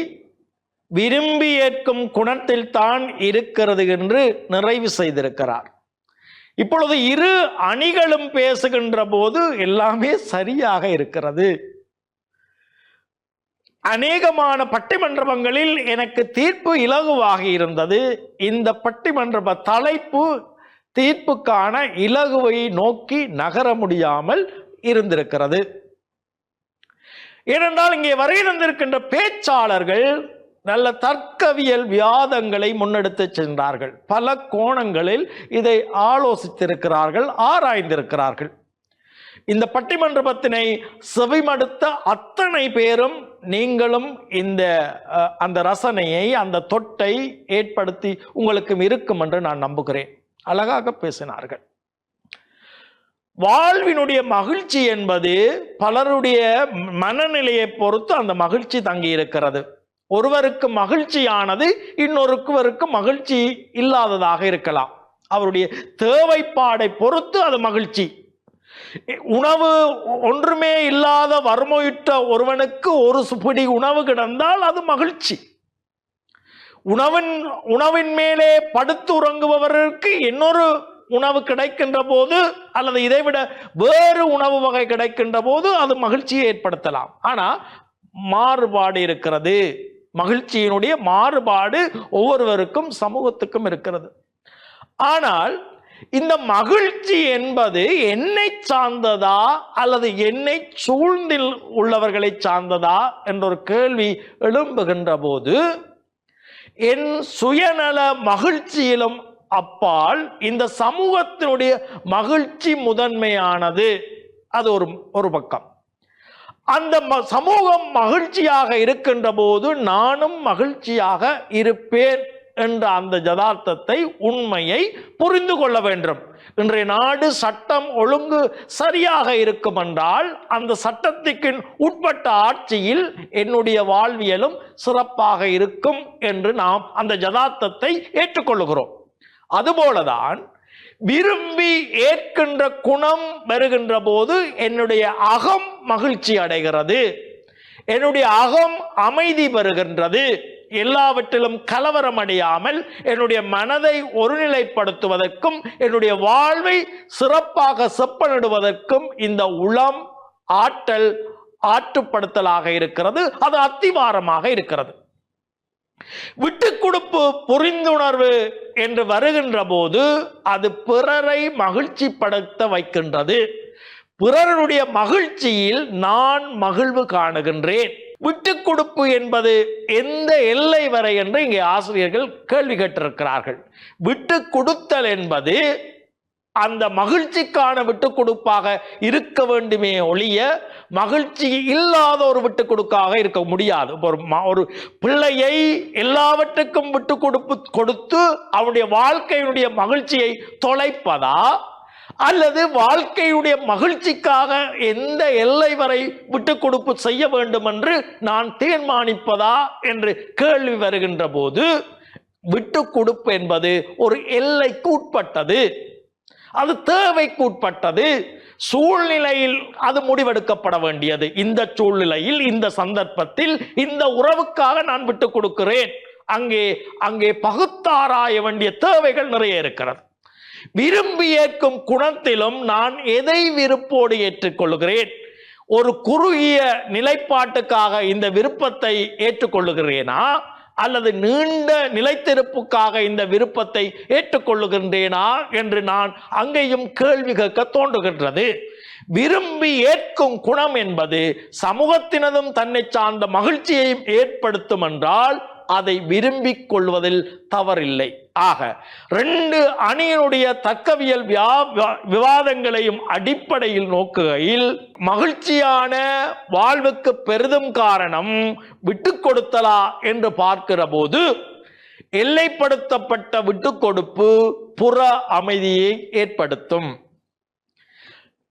விரும்பி ஏற்கும் குணத்தில் தான் இருக்கிறது என்று நிறைவு செய்திருக்கிறார். இப்பொழுது இரு அணிகளும் பேசுகின்ற போது எல்லாமே சரியாக இருக்கிறது. அநேகமான பட்டிமன்றங்களில் எனக்கு தீர்ப்பு இலகுவாக இருந்தது. இந்த பட்டிமன்ற தலைப்பு தீர்ப்புக்கான இலகுவை நோக்கி நகர முடியாமல் இருந்திருக்கிறது. ஏனென்றால் இங்கே வருகின்ற பேச்சாளர்கள் நல்ல தர்க்கவியல் விவாதங்களை முன்னெடுத்து சென்றார்கள். பல கோணங்களில் இதை ஆலோசித்திருக்கிறார்கள், ஆராய்ந்திருக்கிறார்கள். இந்த பட்டிமன்றத்தினை செவிமடுத்த அத்தனை பேரும் நீங்களும் அந்த ரசனையை, அந்த தொட்டை ஏற்படுத்தி உங்களுக்கு இருக்கும் என்று நான் நம்புகிறேன். அழகாக பேசினார்கள். வாழ்வினுடைய மகிழ்ச்சி என்பது பலருடைய மனநிலையை பொறுத்து அந்த மகிழ்ச்சி தங்கி இருக்கிறது. ஒருவருக்கு மகிழ்ச்சியானது இன்னொருவருக்கு மகிழ்ச்சி இல்லாததாக இருக்கலாம். அவருடைய தேவைப்பாடை பொறுத்து அது மகிழ்ச்சி. உணவு ஒன்றுமே இல்லாத வறுமையுற்ற ஒருவனுக்கு ஒரு பிடி உணவு கிடந்தால் அது மகிழ்ச்சி. உணவின் மேலே படுத்து உறங்குபவருக்கு இன்னொரு உணவு கிடைக்கின்ற போது அல்லது இதைவிட வேறு உணவு வகை கிடைக்கின்ற போது அது மகிழ்ச்சியை ஏற்படுத்தலாம். ஆனா மாறுபாடு இருக்கிறது. மகிழ்ச்சியினுடைய மாறுபாடு ஒவ்வொருவருக்கும் சமூகத்துக்கும் இருக்கிறது. ஆனால் இந்த மகிழ்ச்சி என்பது என்னை சார்ந்ததா அல்லது என்னை சூழ்ந்தில் உள்ளவர்களை சார்ந்ததா என்ற ஒரு கேள்வி எழும்புகின்ற போது என் சுயநல மகிழ்ச்சியிலும் அப்பால் இந்த சமூகத்தினுடைய மகிழ்ச்சி முதன்மையானது. அது ஒரு பக்கம். அந்த சமூகம் மகிழ்ச்சியாக இருக்கின்ற போது நானும் மகிழ்ச்சியாக இருப்பேன் என்ற அந்த யதார்த்தத்தை, உண்மையை புரிந்து கொள்ள வேண்டும். இன்றைய நாடு சட்டம் ஒழுங்கு சரியாக இருக்கும் என்றால் அந்த சட்டத்துக்கு உட்பட்ட ஆட்சியில் என்னுடைய வாழ்வியலும் சிறப்பாக இருக்கும் என்று நாம் அந்த யதார்த்தத்தை ஏற்றுக்கொள்கிறோம். அதுபோலதான் விரும்பி ஏற்கின்ற குணம் வருகின்ற போது என்னுடைய அகம் மகிழ்ச்சி அடைகிறது, என்னுடைய அகம் அமைதி பெறுகின்றது. எல்லாவற்றிலும் கலவரம் அடையாமல் என்னுடைய மனதை ஒருநிலைப்படுத்துவதற்கும் என்னுடைய வாழ்வை சிறப்பாக செப்பனிடுவதற்கும் இந்த உளம் ஆற்றல் ஆற்றுப்படுத்தலாக இருக்கிறது. அது அத்திவாரமாக இருக்கிறது. விட்டு கொடுப்பு, புரிந்துணர்வு என்று வருகின்ற போது அது பிறரை மகிழ்ச்சி படுத்த வைக்கின்றது. பிறருடைய மகிழ்ச்சியில் நான் மகிழ்வு காணுகின்றேன். விட்டு கொடுப்பு என்பது எந்த எல்லை வரை என்று இங்கே ஆசிரியர்கள் கேள்வி கேட்டிருக்கிறார்கள். விட்டு கொடுத்தல் என்பது அந்த மகிழ்ச்சிக்கான விட்டு கொடுப்பாக இருக்க வேண்டுமே ஒழிய மகிழ்ச்சி இல்லாத ஒரு விட்டு கொடுக்காக இருக்க முடியாது. ஒரு பிள்ளையை எல்லாவற்றுக்கும் விட்டு கொடுத்து அவனுடைய வாழ்க்கையினுடைய மகிழ்ச்சியை தொலைப்பதா அல்லது வாழ்க்கையுடைய மகிழ்ச்சிக்காக எந்த எல்லை வரை விட்டு கொடுப்பு செய்ய வேண்டும் என்று நான் தீர்மானிப்பதா என்று கேள்வி வருகின்ற போது விட்டு கொடுப்பு என்பது ஒரு எல்லைக்கு உட்பட்டது, அது தேவைக்கு உட்பட்டது. சூழ்நிலையில் அது முடிவெடுக்கப்பட வேண்டியது. இந்த சூழ்நிலையில், இந்த சந்தர்ப்பத்தில், இந்த உறவுக்காக நான் விட்டு கொடுக்கிறேன். அங்கே பகுத்தாராய வேண்டிய தேவைகள் நிறைய இருக்கிறது. விரும்பி ஏற்கும் குணத்திலும் நான் எதை விருப்போடு ஏற்றுக்கொள்கிறேன்? ஒரு குறுகிய நிலைப்பாட்டுக்காக இந்த விருப்பத்தை ஏற்றுக்கொள்ளுகிறேனா, அல்லது நீண்ட நிலைத்திருப்புக்காக இந்த விருப்பத்தை ஏற்றுக்கொள்ளுகின்றேனா என்று நான் அங்கேயும் கேள்வி கேட்க தோன்றுகின்றது. விரும்பி ஏற்கும் குணம் என்பது சமூகத்தினதும் தன்னை சார்ந்த மகிழ்ச்சியை ஏற்படுத்தும் என்றால் அதை விரும்பிக் கொள்வதில் தவறில்லை. ஆக 2 அணியினுடைய தர்க்கவியல் விவாதங்களையும் அடிப்படையில் நோக்குகையில் மகிழ்ச்சியான வாழ்வுக்கு பெரிதும் காரணம் விட்டுக் கொடுத்தலா என்று பார்க்கிற போது எல்லைப்படுத்தப்பட்ட விட்டுக் கொடுப்பு புற அமைதியை ஏற்படுத்தும்.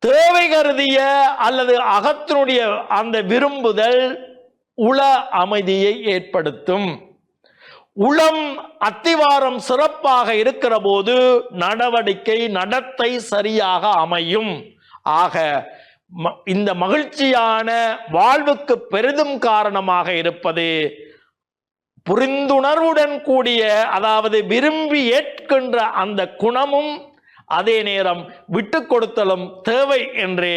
தேவை கருதிய அல்லது அகத்தினுடைய அந்த விரும்புதல் உள அமைதியை ஏற்படுத்தும். உளம் அத்திவாரம் சிறப்பாக இருக்கிற போது நடத்தை சரியாக அமையும். ஆக இந்த மகிழ்ச்சியான வாழ்வுக்கு பெரிதும் காரணமாக இருப்பது புரிந்துணர்வுடன் கூடிய, அதாவது விரும்பி ஏற்கின்ற அந்த குணமும் அதே நேரம் விட்டு கொடுத்தலும் தேவை என்று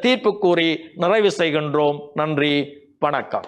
தீர்ப்பு கூறி நிறைவு செய்கின்றோம். நன்றி, வணக்கம்.